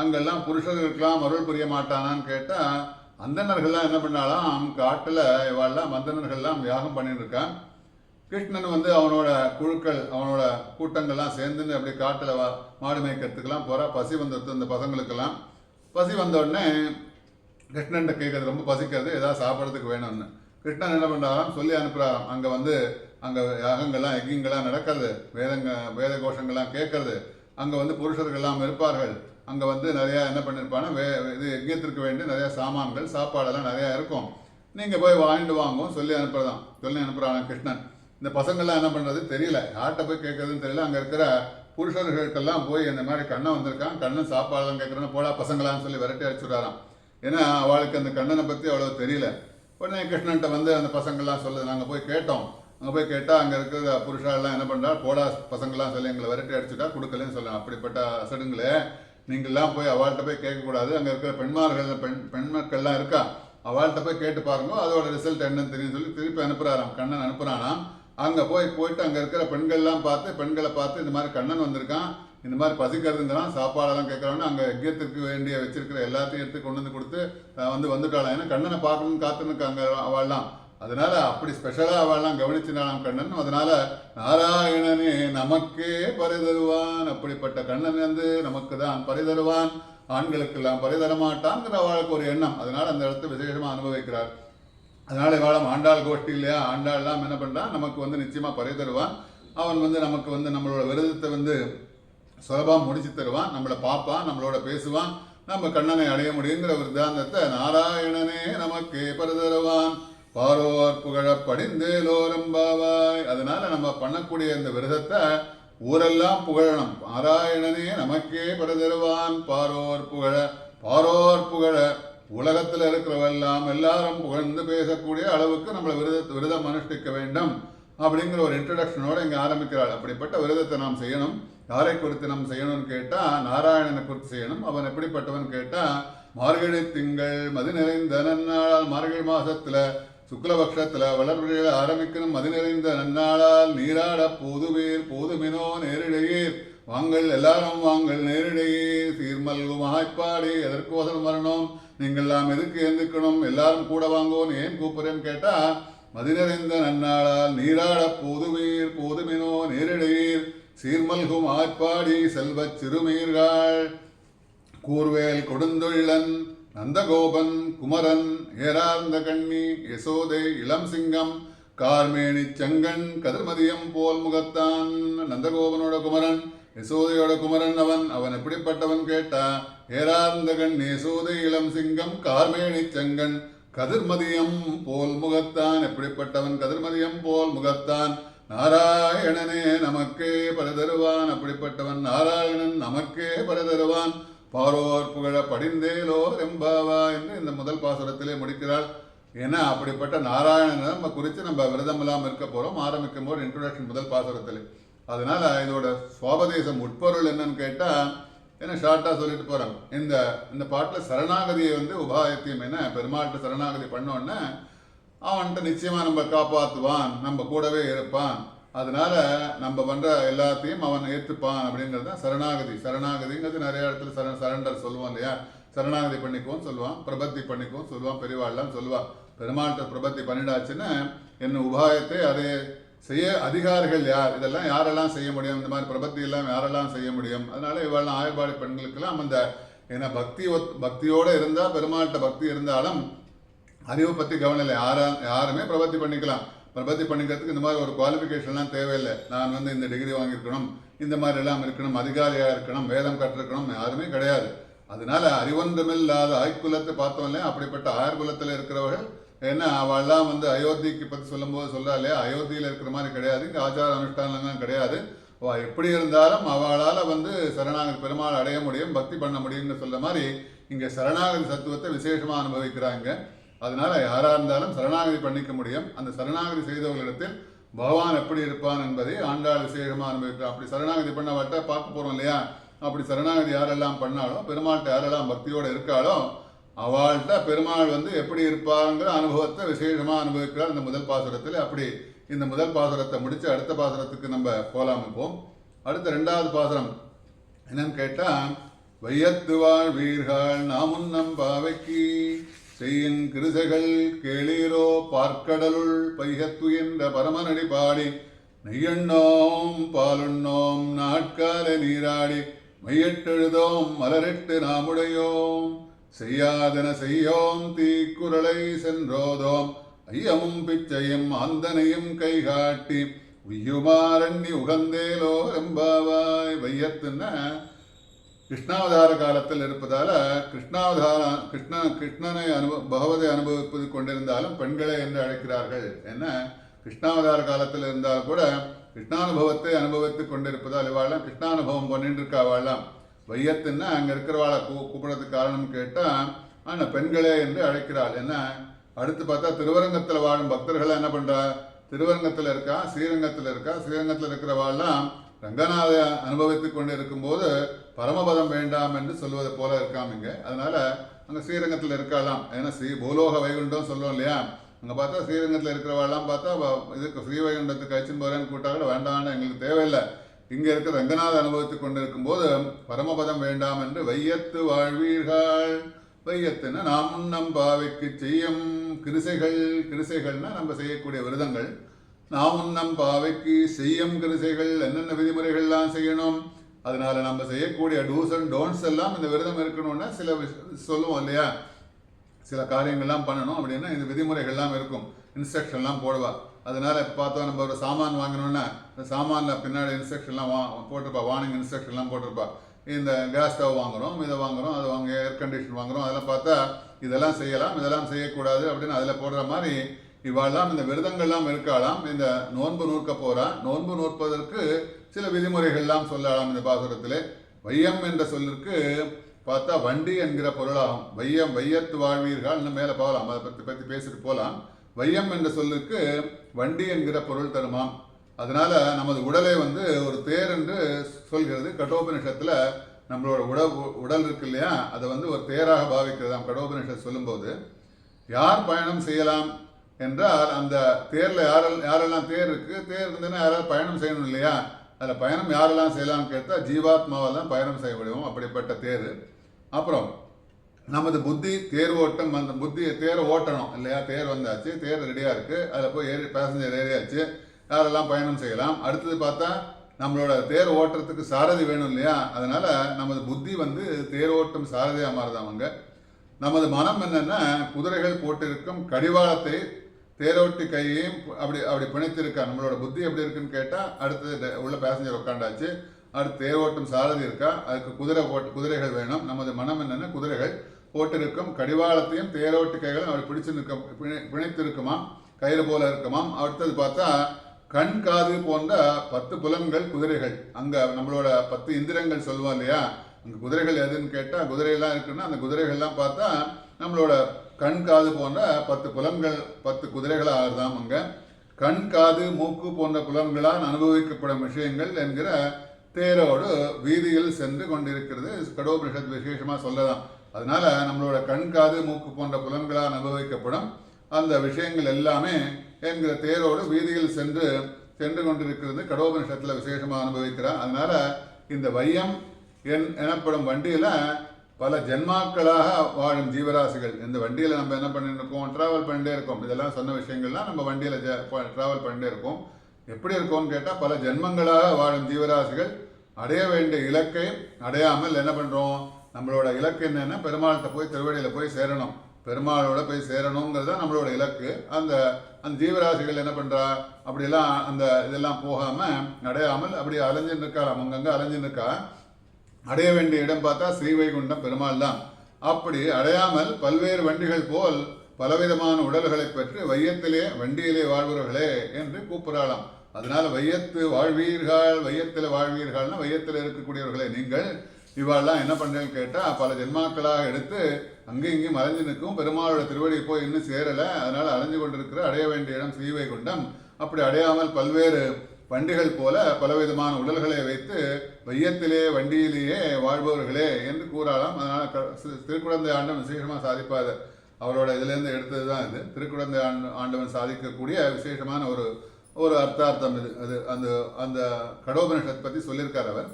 அங்கெல்லாம் புருஷர்களுக்கெல்லாம் அருள் புரிய மாட்டானான்னு கேட்டா அந்தணர்கள்லாம் என்ன பண்ணாலாம், காட்டுல இவாள்லாம் மந்தனர்கள்லாம் யாகம் பண்ணிட்டு இருக்கான். கிருஷ்ணன் வந்து அவனோட குழுக்கள், அவனோட கூட்டங்கள்லாம் சேர்ந்துன்னு அப்படியே காட்டில் மாடு மேய்க்கிறதுக்கெல்லாம் போகிறா. பசி வந்துடுது அந்த பசங்களுக்கெல்லாம். பசி வந்த உடனே கிருஷ்ணன்ட்ட கேட்கறது, ரொம்ப பசிக்கிறது, ஏதாவது சாப்பிட்றதுக்கு வேணும்னு. கிருஷ்ணன் என்ன பண்ணுறாராம், சொல்லி அனுப்புகிறாராம். அங்கே யாகங்கள்லாம் யஜ்யங்கள்லாம் நடக்கிறது, வேத கோஷங்கள்லாம் கேட்கறது. அங்கே வந்து புருஷர்கள்லாம் இருப்பார்கள். அங்கே வந்து நிறையா என்ன பண்ணியிருப்பாங்கன்னா இது யஜ்யத்திற்கு வேண்டி நிறையா சாமான்கள், சாப்பாடெல்லாம் நிறையா இருக்கும். நீங்கள் போய் வாங்கிட்டு வாங்கும் சொல்லி அனுப்புகிறான் கிருஷ்ணன். இந்த பசங்கள்லாம் என்ன பண்ணுறது தெரியல, யார்கிட்ட போய் கேட்கறதுன்னு தெரியல. அங்கே இருக்கிற புருஷர்கள்ட்டெல்லாம் போய் இந்த மாதிரி கண்ணன் வந்திருக்கான், கண்ணன் சாப்பாடெல்லாம் கேட்குறேன்னு போடா பசங்களான்னு சொல்லி விரட்டி அடிச்சுடுறாராம். ஏன்னா அவளுக்கு அந்த கண்ணனை பற்றி அவ்வளோ தெரியல. உடனே கிருஷ்ணன்ட்ட வந்து அந்த பசங்கள்லாம் சொல்லுது, நாங்கள் போய் கேட்டோம். அங்கே போய் கேட்டால் அங்கே இருக்கிற புருஷாலாம் என்ன பண்ணுறா, போடா பசங்கள்லாம் சொல்லி எங்களை விரட்டி அடிச்சுட்டா கொடுக்கலன்னு சொல்லலாம். அப்படிப்பட்ட அசடுங்களே, நீங்கள்லாம் போய் அவள்கிட்ட போய் கேட்கக்கூடாது. அங்கே இருக்கிற பெண்மக்கள்லாம் இருக்கா, அவள்கிட்ட போய் கேட்டு பாருங்க, அதோட ரிசல்ட் என்னன்னு தெரியும் சொல்லி திருப்பி அனுப்புகிறாராம். கண்ணன் அனுப்புகிறானாம். அங்கே போயிட்டு அங்கே இருக்கிற பெண்களை பார்த்து இந்த மாதிரி கண்ணன் வந்திருக்கான், இந்த மாதிரி பசிக்கிறதுங்கிறான், சாப்பாடெல்லாம் கேட்குறான்னு அங்கே யஜ்யத்துக்கு வேண்டிய வச்சிருக்கிற எல்லாத்தையும் எடுத்து கொண்டு வந்து கொடுத்து வந்துட்டாளாம். ஏன்னா கண்ணனை பார்க்கணும்னு காத்துனுக்காங்க அவள்லாம். அதனால அப்படி ஸ்பெஷலாக அவள்லாம் கவனிச்சினாலாம் கண்ணன். அதனால நாராயணனே நமக்கே பரிதருவான், அப்படிப்பட்ட கண்ணன் வந்து நமக்கு தான் பரிதருவான், ஆண்களுக்கெல்லாம் பரிதரமாட்டான்ங்கிற அவளுக்கு ஒரு எண்ணம். அதனால அந்த இடத்த விசேஷமாக அனுபவிக்கிறார். அதனால இவாளம் ஆண்டாள் கோஷ்டி இல்லையா, ஆண்டாள்லாம் என்ன பண்ணுறான், நமக்கு வந்து நிச்சயமாக பறை தருவான். அவன் வந்து நமக்கு வந்து நம்மளோட விரதத்தை வந்து சுலபமாக முடிச்சு தருவான், நம்மளை பார்ப்பான், நம்மளோட பேசுவான், நம்ம கண்ணனை அடைய முடியுங்கிற ஒரு சித்தாந்தத்தை நாராயணனே நமக்கே பரதருவான் பாரோர் புகழ படிந்தேலோரம்பாவாய். அதனால நம்ம பண்ணக்கூடிய இந்த விரதத்தை ஊரெல்லாம் புகழணும். நாராயணனே நமக்கே பரதருவான் பாரோர் புகழ, பாரோர் புகழ, உலகத்தில் இருக்கிறவெல்லாம் எல்லாரும் புகழ்ந்து பேசக்கூடிய அளவுக்கு நம்மளை விரதம் அனுஷ்டிக்க வேண்டும் அப்படிங்கிற ஒரு இன்ட்ரடக்ஷனோட இங்கே ஆரம்பிக்கிறாள். அப்படிப்பட்ட விரதத்தை நாம் செய்யணும். யாரை குறித்து நாம் செய்யணும்னு கேட்டால் நாராயணனை குறித்து செய்யணும். அவன் எப்படிப்பட்டவன் கேட்டால், மார்கழி திங்கள் மது நிறைந்த நன்னாளால், மார்கழி மாசத்துல சுக்லபக்ஷத்துல வளர்பிழையில ஆரம்பிக்கணும். மது நிறைந்த நன்னாளால் நீராட போதுவேர் போதுமினோ நேரிடையீர், வாங்கள் எல்லாரும் வாங்கள் நேரிடையீர், சீர்மல்கும் ஆய்ப்பாடி எதற்கோசரம் வரணும், நீங்கள்லாம் எதுக்கு எழுந்துக்கணும், எல்லாரும் கூட வாங்கோன்னு ஏன் கூப்பிடுறேன்னு கேட்டா, மது நிறைந்த நன்னாளால் நீராட போதுவீர் போதுமினோ நேரிடையீர், சீர்மல்கும் ஆய்ப்பாடி செல்வச் சிறுமீர்கள், கூர்வேல் கொடுந்தொழிலன் நந்தகோபன் குமரன் ஏரார்ந்த கண்ணி யசோதை இளம் சிங்கம் கார்மேனி செங்கன் கதிர்மதியம் போல் முகத்தான். நந்தகோபனோட குமரன், யசோதையோட குமரன் அவன். அவன் எப்படிப்பட்டவன் கேட்டா, ஏரார்ந்த கண்ணி யசோதை இளம் சிங்கம் கார்மேனி செங்கன் கதிர்மதியம் போல் முகத்தான். எப்படிப்பட்டவன், கதிர்மதியம் போல் முகத்தான். நாராயணனே நமக்கே பரதருவான். அப்படிப்பட்டவன் நாராயணன் நமக்கே பரதருவான். பாரோர் புகழ படிந்தேலோ ரெம்பாவா என்று இந்த முதல் பாசுரத்திலே முடிக்கிறாள். ஏன்னா அப்படிப்பட்ட நாராயணனை நம்ம குறித்து நம்ம விரதம் இல்லாமல் இருக்க போகிறோம். ஆரம்பிக்கும் போது இன்ட்ரோடக்ஷன் முதல் பாசுரத்தில். அதனால இதோட சுவாபதேசம் உட்பொருள் என்னன்னு கேட்டால், ஏன்னா ஷார்ட்டாக சொல்லிட்டு போகிறாங்க. இந்த பாட்டில் சரணாகதியை வந்து உபாயத்தியம் என்ன, பெருமாள்கிட்ட சரணாகதி பண்ணோன்னே அவன்கிட்ட நிச்சயமாக நம்ம காப்பாற்றுவான், நம்ம கூடவே இருப்பான், அதனால நம்ம பண்ணுற எல்லாத்தையும் அவன் ஏற்றுப்பான் அப்படிங்கிறது தான் சரணாகதி. சரணாகதிங்கிறது நிறைய இடத்துல சரண்டர் சொல்லுவான் இல்லையா, சரணாகதி பண்ணிக்குவோம் சொல்லுவான், பிரபத்தி பண்ணிக்குவோம் சொல்லுவான், பெரியவாள்லாம் சொல்லுவான். பெருமாள்கிட்ட பிரபத்தி பண்ணிடாச்சுன்னு என்ன உபாயத்தை அதை செய்ய அதிகாரிகள் யார், இதெல்லாம் யாரெல்லாம் செய்ய முடியும், இந்த மாதிரி பிரபத்தி எல்லாம் யாரெல்லாம் செய்ய முடியும். அதனால இவெல்லாம் ஆயர்பாடி பெண்களுக்கெல்லாம் அந்த என்ன பக்தியோடு இருந்தால், பெருமாள்கிட்ட பக்தி இருந்தாலும் அறிவை பற்றி கவனம் இல்லை, யாருமே பிரபத்தி பண்ணிக்கலாம். பிரபத்தி பண்ணிக்கிறதுக்கு இந்த மாதிரி ஒரு குவாலிஃபிகேஷன்லாம் தேவையில்லை. நான் வந்து இந்த டிகிரி வாங்கியிருக்கணும், இந்த மாதிரி எல்லாம் இருக்கணும், அதிகாரியாக இருக்கணும், வேதம் கற்றிருக்கணும், யாருமே கிடையாது. அதனால அறிவொன்றுமில்லாத ஆய்குலத்தை பார்த்தோம் இல்லையா, அப்படிப்பட்ட ஆயர்குலத்தில் இருக்கிறவர்கள் ஏன்னா அவள்லாம் வந்து அயோத்திக்கு பற்றி சொல்லும்போது சொல்ல இல்லையா, அயோத்தியில் இருக்கிற மாதிரி கிடையாது, இங்கே ஆச்சார அனுஷ்டானங்கள்லாம் கிடையாது. எப்படி இருந்தாலும் அவளால் வந்து சரணாகதி பெருமாள் அடைய முடியும், பக்தி பண்ண முடியும்னு சொல்ல மாதிரி இங்கே சரணாகதி சத்துவத்தை விசேஷமாக அனுபவிக்கிறாங்க. அதனால யாராக இருந்தாலும் சரணாகதி பண்ணிக்க முடியும். அந்த சரணாகதி செய்தவர்களிடத்தில் பகவான் எப்படி இருப்பான் என்பதை ஆண்டாள் விசேஷமாக அனுபவிக்கிறான். அப்படி சரணாகதி பண்ணவட்ட பார்க்க போகிறோம் இல்லையா, அப்படி சரணாகதி யாரெல்லாம் பண்ணாலும், பெருமாள்கிட்ட யாரெல்லாம் பக்தியோடு இருக்காளோ அவள்கிட்ட பெருமாள் வந்து எப்படி இருப்பாங்கிற அனுபவத்தை விசேஷமாக அனுபவிக்கிறார் இந்த முதல் பாசுரத்தில். அப்படி இந்த முதல் பாசுரத்தை முடித்து அடுத்த பாசுரத்துக்கு நம்ம போகலாம். இப்போம் அடுத்த ரெண்டாவது பாசுரம் என்னன்னு கேட்டால், வையத்து வாழ்வீர்கள் நாமுன்னம் பாவைக்கு செய்யும் கிருசைகள் கேளீரோ பார்க்கடலுள் பைகத்து என்ற பரமனடி பாடி நெய்யண்ணோம் பாலுண்ணோம் நாட்கால நீராடி மையட்டெழுதோம் மலரிட்டு நாமுடையோம் செய்யாதன செய்யோம் தீக்குறளை சென்றோதோம் ஐயமும் பிச்சையும் ஆந்தனையும் கைகாட்டி உய்யுமாரண்ணி உகந்தேலோ ரெம்பாவாய். வையத்துன்னா கிருஷ்ணாவதார காலத்தில் இருப்பதால கிருஷ்ணனை பகவதை அனுபவிப்பது கொண்டிருந்தாலும் பெண்களே என்று அழைக்கிறார்கள். என்ன கிருஷ்ணாவதார காலத்தில் இருந்தால் கூட கிருஷ்ணானுபவத்தை அனுபவித்துக் கொண்டிருப்பதால் இவாள்லாம் கிருஷ்ணானுபவம் பண்ணிட்டு இருக்காவாள்லாம். வையத்துன்னா அங்கே இருக்கிறவாளை கூப்பிடுறதுக்கு காரணம் கேட்டால் ஆனால் பெண்களே என்று அழைக்கிறாள். என்ன அடுத்து பார்த்தா திருவரங்கத்தில் வாழும் பக்தர்கள் என்ன பண்ணுறா, திருவரங்கத்தில் இருக்கா, ஸ்ரீரங்கத்தில் இருக்கா. ஸ்ரீரங்கத்தில் இருக்கிறவாள்லாம் ரங்கநாத அனுபவித்து கொண்டு இருக்கும்போது பரமபதம் வேண்டாம் என்று சொல்வது போல இருக்காமிங்க. அதனால அங்கே ஸ்ரீரங்கத்தில் இருக்கலாம். ஏன்னா பூலோக வைகுண்டம் சொல்லுவோம் இல்லையா, அங்கே பார்த்தா ஸ்ரீரங்கத்தில் இருக்கிறவாள்லாம் பார்த்தா இதுக்கு ஸ்ரீ வைகுண்டத்துக்கு அழிச்சுன்னு போகிறேன்னு கூட்டாங்க, வேண்டாம்னு எங்களுக்கு தேவையில்லை, இங்கே இருக்கிற ரங்கநாத அனுபவித்து கொண்டு இருக்கும்போது பரமபதம் வேண்டாம் என்று வையத்து வாழ்வீர்கள். வையத்துன்னா நாம் முன்னம் பாவைக்கு செய்யும் கிருசைகள், கிருசைகள்னா நம்ம செய்யக்கூடிய விரதங்கள். நாம் முன்னம் பாவைக்கு செய்யும் கிருசைகள், என்னென்ன விதிமுறைகள்லாம் செய்யணும், அதனால நம்ம செய்யக்கூடிய டூஸ் அண்ட் டோன்ட்ஸ் எல்லாம் இந்த விரதம் இருக்கணும்னா சில சொல்லுவோம் இல்லையா. சில காரியங்கள்லாம் பண்ணணும் அப்படின்னா இந்த விதிமுறைகள்லாம் இருக்கும், இன்ஸ்ட்ரக்ஷன்லாம் போடுவா. அதனால இப்போ பார்த்தோம், நம்ம ஒரு சாமான் வாங்கணும்னா இந்த சாமானில் பின்னாடி இன்ஸ்ட்ரக்ஷன்லாம் போட்டிருப்பா, வார்னிங் இன்ஸ்ட்ரக்ஷன்லாம் போட்டிருப்பா. இந்த கேஸ் ஸ்டவ் வாங்குகிறோம், இதை வாங்குகிறோம், அது வாங்க, ஏர் கண்டிஷன் வாங்குகிறோம், அதெல்லாம் பார்த்தா இதெல்லாம் செய்யலாம், இதெல்லாம் செய்யக்கூடாது அப்படின்னு அதில் போடுற மாதிரி இவாள்லாம் இந்த விரதங்கள்லாம் இருக்கலாம். இந்த நோன்பு நூற்க போகிறா. நோன்பு நூற்பதற்கு சில விதிமுறைகள்லாம் சொல்லலாம் இந்த பாசுரத்திலே. வையம் என்ற சொல்லிற்கு பார்த்தா வண்டி என்கிற பொருளாகும். வையம், வையத்து வாழ்வீர்கள், இன்னும் மேலே போகலாம், அதை பற்றி பேசிட்டு போகலாம். வையம் என்ற சொல்லுக்கு வண்டி என்கிற பொருள் தருமாம். அதனால நமது உடலை வந்து ஒரு தேர் என்று சொல்கிறது. கடோபனிஷத்தில் நம்மளோட உடல் இருக்கு இல்லையா, அதை வந்து ஒரு தேராக பாவிக்கிறதாம் கடோபனிஷத் சொல்லும்போது. யார் பயணம் செய்யலாம் என்றால் அந்த தேரில் யாரெல்லாம் தேர் இருக்கு, தேர் இருந்ததுன்னா யாராவது பயணம் செய்யணும் இல்லையா, அதில் பயணம் யாரெல்லாம் செய்யலாம்னு கேட்டால் ஜீவாத்மாவால் தான் பயணம் செய்ய முடியும், அப்படிப்பட்ட தேர். அப்புறம் நமது புத்தி தேர் ஓட்டம், அந்த புத்தியை தேரை ஓட்டணும் இல்லையா, தேர் வந்தாச்சு, தேர் ரெடியாக இருக்குது, அதில் போய் பேசஞ்சர் ஏறியாச்சு, யாரெல்லாம் பயணம் செய்யலாம். அடுத்தது பார்த்தா நம்மளோட தேர் ஓட்டுறதுக்கு சாரதி வேணும் இல்லையா, அதனால் நமது புத்தி வந்து தேர் ஓட்டம் சாரதியாக மாறுதாமங்க. நமது மனம் என்னென்னா குதிரைகள் போட்டிருக்கும் கடிவாளத்தை தேரோட்டி கையையும் அப்படி பிணைத்திருக்கா. நம்மளோட புத்தி எப்படி இருக்குன்னு கேட்டால் அடுத்தது உள்ள பேசஞ்சர் உட்காண்டாச்சு, அடுத்து தேரோட்டம் சாரதி இருக்கா, அதுக்கு குதிரைகள் வேணும். நமது மனம் என்னென்னா குதிரைகள் போட்டிருக்கும் கடிவாளத்தையும் தேரோட்டி கைகளும் அப்படி பிணைத்திருக்குமாம், கயிறு போல இருக்குமாம். அடுத்தது பார்த்தா கண் காது போன்ற 10 புலன்கள் குதிரைகள். அங்கே நம்மளோட 10 இந்திரங்கள் சொல்லுவோம் இல்லையா, அங்கே குதிரைகள் எதுன்னு கேட்டால் குதிரையெல்லாம் இருக்குன்னா அந்த குதிரைகள்லாம் பார்த்தா நம்மளோட கண் காது போன்ற 10 புலன்கள் 10 குதிரைகளாக ஆகுதாம். அங்கே கண் காது மூக்கு போன்ற புலன்களால் அனுபவிக்கப்படும் விஷயங்கள் என்கிற தேரோடு வீதியில் சென்று கொண்டிருக்கிறது கடோபனிஷத் விசேஷமாக சொல்லலாம். அதனால நம்மளோட கண் காது மூக்கு போன்ற புலன்களால் அனுபவிக்கப்படும் அந்த விஷயங்கள் எல்லாமே என்கிற தேரோடு வீதியில் சென்று கொண்டிருக்கிறது கடோபனிஷத்தில் விசேஷமாக அனுபவிக்கிறார். அதனால இந்த வையம் எனப்படும் வண்டியில் பல ஜென்மாக்களாக வாழும் ஜீவராசிகள். இந்த வண்டியில் நம்ம என்ன பண்ணிட்டு இருக்கோம், ட்ராவல் பண்ணிட்டே இருக்கோம். இதெல்லாம் சொன்ன விஷயங்கள்லாம் நம்ம வண்டியில் ட்ராவல் பண்ணிட்டே இருக்கோம். எப்படி இருக்கோம்னு கேட்டால் பல ஜென்மங்களாக வாழும் ஜீவராசிகள் அடைய வேண்டிய இலக்கை அடையாமல் என்ன பண்ணுறோம், நம்மளோட இலக்கு என்னென்னா பெருமாள்கிட்ட போய் திருவடியில் போய் சேரணும், பெருமாளோட போய் சேரணுங்கிறது தான் நம்மளோட இலக்கு. அந்த ஜீவராசிகள் என்ன பண்ணுறா, அப்படியெல்லாம் அந்த இதெல்லாம் போகாமல் அடையாமல் அப்படி அலைஞ்சுன்னு இருக்கலாம், அங்கங்கே அலைஞ்சுன்னு இருக்கா. அடைய வேண்டிய இடம் பார்த்தா ஸ்ரீவைகுண்டம் பெருமாள் தான். அப்படி அடையாமல் பல்வேறு வண்டிகள் போல் பலவிதமான உடல்களை பெற்று வையத்திலே வண்டியிலே வாழ்பவர்களே என்று கூப்பிடலாம். அதனால வையத்து வாழ்வீர்கள், வையத்தில் வாழ்வீர்கள்னா வையத்தில் இருக்கக்கூடியவர்களே நீங்கள் இவாள்லாம் என்ன பண்ணுறேன்னு கேட்டால் பல ஜென்மாக்களாக எடுத்து அங்கேயும் இங்கேயும் அலைஞ்சு நிற்கும், பெருமாளோட திருவடியை போய் இன்னும் சேரலை, அதனால் அலைஞ்சு கொண்டிருக்கிற அடைய வேண்டிய இடம் ஸ்ரீவைகுண்டம். அப்படி அடையாமல் பல்வேறு வண்டிகள் போல பலவிதமான உடல்களை வைத்து வையத்திலே வண்டியிலேயே வாழ்பவர்களே என்று கூறலாம். அதனால் திருக்குழந்தை ஆண்டவன் விசேஷமாக சாதிப்பாத அவரோட இதிலேருந்து எடுத்தது தான் இது. திருக்குழந்தை ஆண்டவன் சாதிக்கக்கூடிய விசேஷமான ஒரு அர்த்தார்த்தம் இது. அது அந்த அந்த கடோபனிஷத் பற்றி சொல்லியிருக்கார் அவர்.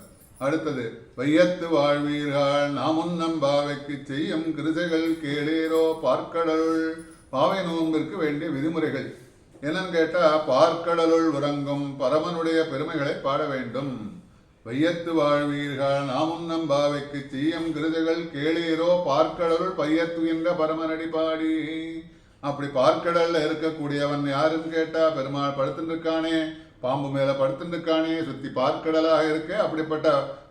அடுத்தது வையத்து வாழ்வீர்கள் நாமுன்னம் பாவைக்கு செய்யும் கிருசைகள் கேளீரோ பார்க்கடலுள். பாவை நோன்பிற்கு வேண்டிய விதிமுறைகள் என்னன்னு கேட்டால் பார்க்கடலுள் உறங்கும் பரமனுடைய பெருமைகளை பாட வேண்டும். வையத்து வாழ்வீர்கள் நாமுன்னம் பாவைக்கு செய்யும் கிருசைகள் கேளீரோ பார்க்கடலுள் பையத்துகின்ற பரமனடி பாடி. அப்படி பார்க்கடல்ல இருக்கக்கூடியவன் யாருன்னு கேட்டா பெருமாள் படுத்துட்டு இருக்கானே, பாம்பு மேல படுத்துட்டு இருக்கானே, சுத்தி பார்க்கடலாக இருக்க அப்படிப்பட்ட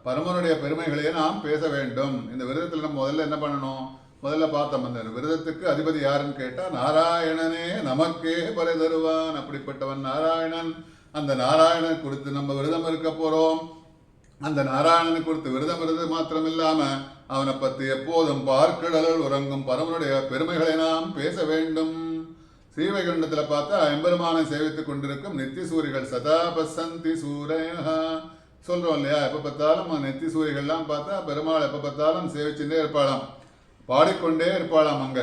பரமனுடைய பெருமைகளையே நாம் பேச வேண்டும். இந்த விரதத்தில் நம்ம முதல்ல என்ன பண்ணணும், முதல்ல பார்த்தோம் அந்த விரதத்துக்கு அதிபதி யாருன்னு கேட்டா நாராயணனே நமக்கே பறை தருவான். அப்படிப்பட்டவன் நாராயணன். அந்த நாராயணன் குறித்து நம்ம விரதம் இருக்க போறோம். அந்த நாராயணனை குறித்து விரதம் இருந்தது மாத்திரம் இல்லாம அவனை பற்றி எப்போதும் பார்க்கடலுள் உறங்கும் பரமனுடைய பெருமைகளை நாம் பேச வேண்டும். ஸ்ரீவைகுண்டத்தில் பார்த்தா எம்பெருமானை சேவித்துக் கொண்டிருக்கும் நித்திய சூரிகள் சதா பசந்தி சூரயா சொல்றோம் இல்லையா, எப்ப பார்த்தாலும் நெத்தி சூரிகள்லாம் பார்த்தா பெருமாள் எப்ப பார்த்தாலும் சேவிச்சுட்டே இருப்பாளாம், பாடிக்கொண்டே இருப்பாளாம் அங்க.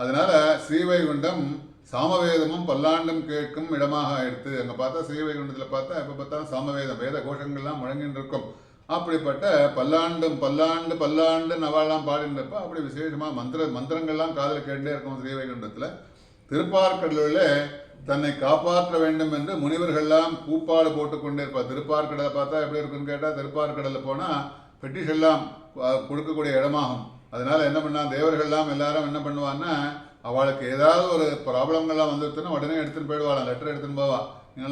அதனால ஸ்ரீவைகுண்டம் சாமவேதமும் பல்லாண்டும் கேட்கும் இடமாக எடுத்து அங்கே பார்த்தா ஸ்ரீவைகுண்டத்தில் பார்த்தா எப்போ பார்த்தாலும் சாமவேதம் வேத கோஷங்கள்லாம் முழங்கின்னு இருக்கும். அப்படிப்பட்ட பல்லாண்டும் பல்லாண்டு பல்லாண்டு நவாலாம் பாடின்றப்ப அப்படி விசேஷமாக மந்திரங்கள்லாம் காதில் கேட்டே இருக்கும் ஸ்ரீவைகுண்டத்தில். திருப்பார்கடலில் தன்னை காப்பாற்ற வேண்டும் என்று முனிவர்கள்லாம் கூப்பாடு போட்டுக்கொண்டே இருப்பார். திருப்பார்கடலை பார்த்தா எப்படி இருக்குன்னு கேட்டால் திருப்பார்கடலில் போனால் பெட்டிஷ் எல்லாம் கொடுக்கக்கூடிய இடமாகும். அதனால என்ன பண்ணா தேவர்கள்லாம் எல்லாரும் என்ன பண்ணுவான்னா அவளுக்கு ஏதாவது ஒரு ப்ராப்ளங்கள்லாம் வந்துருச்சுன்னா உடனே எடுத்துன்னு போயிடுவாளாம், லெட்டர் எடுத்துன்னு போவா.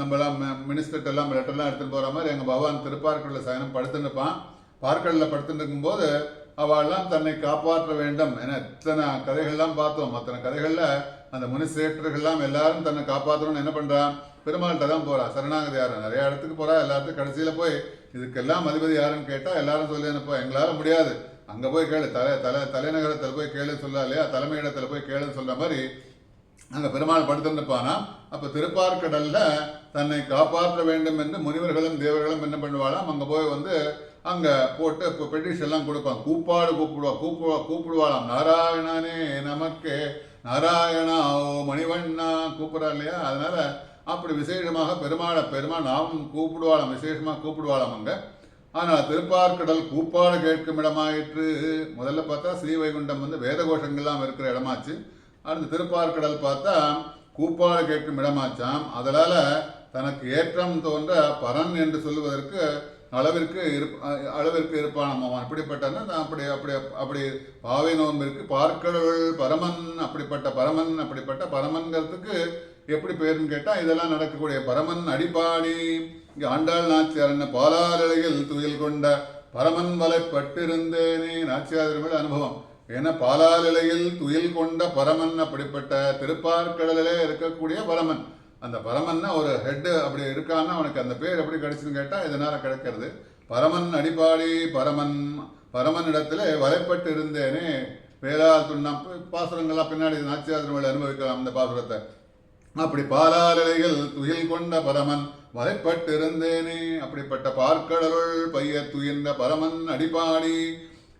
நம்மளாம் மினிஸ்டர்ட் எல்லாம் லெட்டர்லாம் எடுத்துன்னு போகிற மாதிரி எங்கள் பகவான் திருப்பார்க்கடலில் சயனம் படுத்துன்னு இருப்பான். பார்க்கடலில் படுத்துட்டு இருக்கும்போது அவள்லாம் தன்னை காப்பாற்ற வேண்டும் என இத்தனை கதைகள்லாம் பார்த்தோம். அத்தனை கதைகளில் அந்த முனிசேற்றர்கள்லாம் எல்லாரும் தன்னை காப்பாற்றணும்னு என்ன பண்ணுறான், பெருமாள்கிட்ட தான் போகிறா. சரணாகதி யாரும் நிறைய இடத்துக்கு போகிறா. எல்லாத்துக்கும் கடைசியில் போய் இதுக்கெல்லாம் அதிபதி யாருன்னு கேட்டால் எல்லாரும் சொல்லி அனுப்போம், எங்களால் முடியாது, அங்கே போய் கேளு, தலைநகரத்தில் போய் கேளுன்னு சொல்லா இல்லையா, தலைமையிடத்தில் போய் கேளுன்னு சொல்கிற மாதிரி அங்கே பெருமாள் படுத்துருப்பானா. அப்போ திருப்பார்க்கடலில் தன்னை காப்பாற்ற வேண்டும் என்று முனிவர்களும் தேவர்களும் என்ன பண்ணுவாளாம், அங்கே போய் வந்து அங்கே போட்டு இப்போ பெட்டிஷன்லாம் கொடுப்பான். கூப்பிடுவாளாம், நாராயணனே நமக்கே நாராயணா ஓ மணிவண்ணா கூப்பிட்றா இல்லையா. அதனால அப்படி விசேஷமாக பெருமாள் நாமும் கூப்பிடுவாளாம், விசேஷமாக கூப்பிடுவாளாம் அங்கே. ஆனால் திருப்பார்க்கடல் கூப்பாடு கேட்கும் இடமாயிற்று. முதல்ல பார்த்தா ஸ்ரீவைகுண்டம் வந்து வேத கோஷங்கள்லாம் இருக்கிற இடமாச்சு. அடுத்து திருப்பார்க்கடல் பார்த்தா கூப்பாடு கேட்கும் இடமாச்சாம். அதனால தனக்கு ஏற்றம் தோன்ற பரன் என்று சொல்லுவதற்கு அளவிற்கு இருப்பானாம் அவன். அப்படிப்பட்டன்னா அப்படி பாவை நோம்பிற்கு பார்க்கடல் பரமன், அப்படிப்பட்ட பரமன்கிறதுக்கு எப்படி பேருன்னு கேட்டால் இதெல்லாம் நடக்கக்கூடிய பரமன் அடிப்பாடி. இங்கே ஆண்டாள் நாச்சியார் என்ன பாலாலையில் துயில் கொண்ட பரமன் வலைப்பட்டிருந்தேனே, நாச்சியார் அனுபவம். ஏன்னா பாலாலையில் துயில் கொண்ட பரமன், அப்படிப்பட்ட திருப்பார்க்கடலிலே இருக்கக்கூடிய பரமன். அந்த பரமன்னா ஒரு ஹெட்டு அப்படி இருக்கான்னா அவனுக்கு அந்த பேர் எப்படி கிடைச்சுன்னு கேட்டால் இதனால் கிடைக்கிறது. பரமன் அடிப்பாடி பரமன் இடத்துல வலைப்பட்டு இருந்தேனே, வேளால் துண்ணம் பாசுரங்கள்லாம் பின்னாடி நாச்சியார் அனுபவிக்கலாம் அந்த பாசுரத்தை. அப்படி பாலாலையில் துயில் கொண்ட பரமன் வலைப்பட்டு இருந்தேனே, அப்படிப்பட்ட பார்க்கடலுள் பைய துயின்ற பரமன் அடிப்பாடி.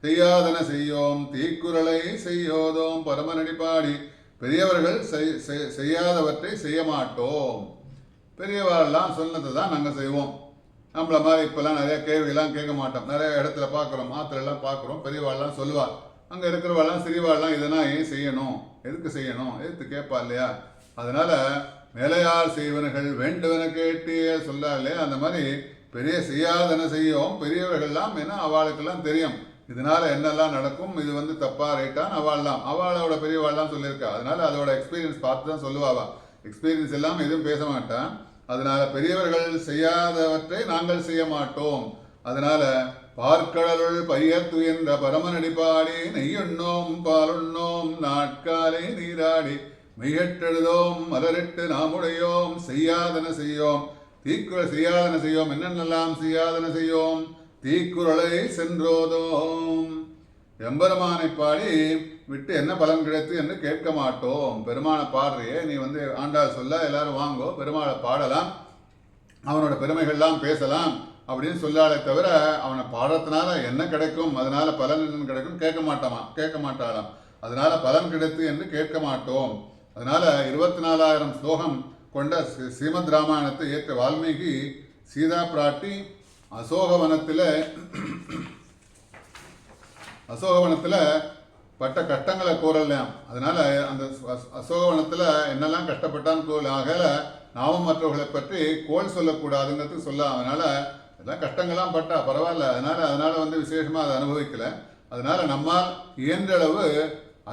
செய்யாதன செய்யோம் தீக்குறளை செய்யோதோம் பரமன் அடிப்பாடி. பெரியவர்கள் செய்யாதவற்றை செய்ய மாட்டோம். பெரியவரெல்லாம் சொன்னதை தான் நாங்கள் செய்வோம். நம்மள மாதிரி இப்போல்லாம் நிறைய கேள்வியெல்லாம் கேட்க மாட்டோம். நிறைய இடத்துல பார்க்குறோம், ஆற்றுலாம் பார்க்குறோம், பெரியவாள்லாம் சொல்லுவாள். அங்கே இருக்கிறவாள்லாம் சிறிவாள்லாம் இதெல்லாம் ஏன் செய்யணும், எதுக்கு செய்யணும், எதுக்கு கேட்பா இல்லையா. அதனால மேலையார் செய்வனர்கள் வேண்டுவன கேட்டு சொல்லா இல்லையா. அந்த மாதிரி பெரிய செய்யாதன செய்யும் பெரியவர்கள்லாம் ஏன்னா அவளுக்கெல்லாம் தெரியும் இதனால என்னெல்லாம் நடக்கும், இது வந்து தப்பா ரைட்டான்னு அவளோட பெரியவாள்லாம் சொல்லியிருக்கா. அதனால அதோட எக்ஸ்பீரியன்ஸ் பார்த்து தான் சொல்லுவாவா. எக்ஸ்பீரியன்ஸ் எல்லாம் எதுவும் பேச மாட்டான். அதனால பெரியவர்கள் செய்யாதவற்றை நாங்கள் செய்ய மாட்டோம். அதனால பார்க்கடலுள் பையர் துயன்ற பரமனடிப்பாடி நெய்யுண்ணோம் பாலுண்ணோம் நாட்காலை நீராடி மெய்யெட்டெழுதோம் மலரிட்டு நாமுடையோம் செய்யாதன செய்யோம் செய்யாதன செய்யோம் என்னென்னலாம் செய்யாதன செய்யோம் தீக்குறளை சென்றோதோம். எம்பெருமானை பாடி விட்டு என்ன பலன் கிடைத்து என்று கேட்க மாட்டோம். பெருமானை பாடுறியே நீ வந்து ஆண்டாள் சொல்ல எல்லாரும் வாங்கோ பெருமாளை பாடலாம், அவனோட பெருமைகள்லாம் பேசலாம் அப்படின்னு சொல்லாலே தவிர அவனை பாடுறதுனால என்ன கிடைக்கும், அதனால பலன் என்ன கிடைக்கும் கேட்க மாட்டாளாம். அதனால பலன் கிடைத்து என்று கேட்க மாட்டோம். அதனால 24,000 ஸ்லோகம் கொண்ட ஸ்ரீமத் ராமாயணத்தை ஏற்ற வால்மீகி சீதா பிராட்டி அசோகவனத்தில் பட்ட கஷ்டங்களை கூறலாம். அதனால அந்த அசோகவனத்தில் என்னெல்லாம் கஷ்டப்பட்டான்னு கூறல. ஆகல நாமும் மற்றவர்களை பற்றி கோல் சொல்லக்கூடாதுங்கிறது சொல்ல. அதனால எல்லாம் கஷ்டங்கள்லாம் பட்டா பரவாயில்ல. அதனால வந்து விசேஷமாக அதை அனுபவிக்கல. அதனால நம்மால் இயன்றளவு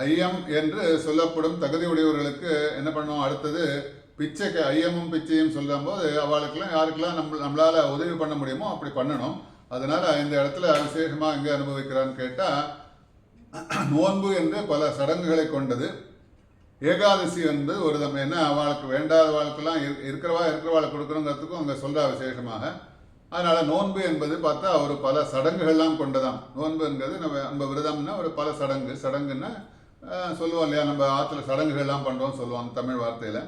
ஐயம் என்று சொல்லப்படும் தகுதி உடையவர்களுக்கு என்ன பண்ணோம், அடுத்தது பிச்சைக்கு ஐயமும் பிச்சையும் சொல்லும் போது அவளுக்கெல்லாம் யாருக்கெல்லாம் நம்மளால உதவி பண்ண முடியுமோ அப்படி பண்ணணும். அதனால இந்த இடத்துல விசேஷமாக எங்கே அனுபவிக்கிறான்னு கேட்டால் நோன்பு என்று பல சடங்குகளை கொண்டது. ஏகாதசி என்பது ஒரு என்ன அவளுக்கு வேண்டாத வாழ்க்கெல்லாம் இருக்கிறவாளுக்கு கொடுக்கணுங்கிறதுக்கும் அங்கே சொல்றா விசேஷமாக. அதனால நோன்பு என்பது பார்த்தா ஒரு பல சடங்குகள்லாம் கொண்டதாம். நோன்புங்கிறது நம்ம விரதம்னா ஒரு பல சடங்குன்னா சொல்லுவோம் இல்லையா, நம்ம ஆற்றுல சடங்குகள்லாம் பண்ணுறோம் சொல்லுவாங்க தமிழ் வார்த்தையில்.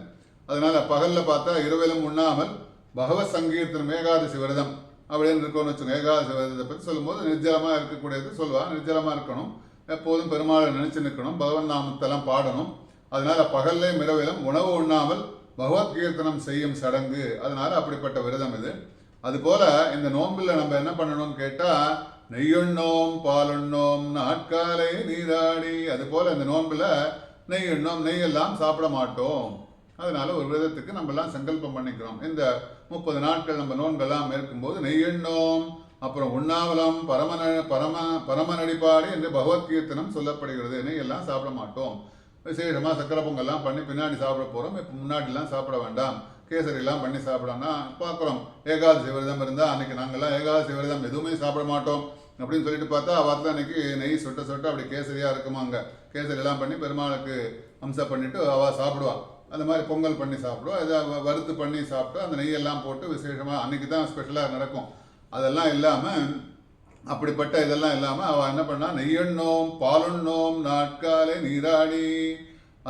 அதனால பகலில் பார்த்தா இரவிலும் உண்ணாமல் பகவத் சங்கீர்த்தனம் ஏகாதசி விரதம் அப்படின்னு இருக்கோன்னு வச்சுக்கோங்க. ஏகாதசி விரதத்தை பற்றி சொல்லும்போது நிர்ஜலமாக இருக்கக்கூடியது சொல்லுவாள். நிர்ஜலமாக இருக்கணும், எப்போதும் பெருமாளை நினைச்சு நிற்கணும், பகவன் நாமத்தெல்லாம் பாடணும். அதனால பகல்லையும் இரவிலும் உணவு உண்ணாமல் பகவத் கீர்த்தனம் செய்யும் சடங்கு. அதனால அப்படிப்பட்ட விரதம் இது. அதுபோல இந்த நோன்பில் நம்ம என்ன பண்ணணும்னு கேட்டால் நெய்யுண்ணோம் பாலுண்ணோம் நாட்காலை நீராடி. அதுபோல இந்த நோன்பில் நெய்யெல்லாம் சாப்பிட மாட்டோம். அதனால ஒரு விதத்துக்கு நம்மலாம் சங்கல்பம் பண்ணிக்கிறோம். இந்த 30 நாட்கள் நம்ம நோன்பெல்லாம் இருக்கும்போது நெய்யுண்ணோம் அப்புறம் உண்ணாவலம் பரமநடிப்பாடு என்று பகவத்கீர்த்தனம் சொல்லப்படுகிறது. நெய்யெல்லாம் சாப்பிட மாட்டோம், விசேஷமா சக்கரை பொங்கல்லாம் பண்ணி பின்னாடி சாப்பிட போறோம், இப்போ முன்னாடிலாம் சாப்பிட வேண்டாம், கேசரிலாம் பண்ணி சாப்பிடோம்னா பார்க்குறோம். ஏகாதசி விரதம் இருந்தால் அன்னைக்கு நாங்கள்லாம் ஏகாதசி விரதம் எதுவுமே சாப்பிட மாட்டோம் அப்படின்னு சொல்லிட்டு பார்த்தா அவத்தில் அன்னைக்கு நெய் சொட்ட சொட்ட அப்படி கேசரியாக இருக்குமாங்க. கேசரியெல்லாம் பண்ணி பெருமாளுக்கு அம்சம் பண்ணிட்டு அவள் சாப்பிடுவாள். அந்த மாதிரி பொங்கல் பண்ணி சாப்பிடுவோம், இதை வறுத்து பண்ணி சாப்பிட்டு அந்த நெய்யெல்லாம் போட்டு விசேஷமாக அன்னைக்கு தான் ஸ்பெஷலாக நடக்கும். அதெல்லாம் இல்லாமல் அப்படிப்பட்ட இதெல்லாம் இல்லாமல் அவள் என்ன பண்ணா, நெய்யெண்ணோம் பாலுண்ணோம் நாட்காலே நீராடி.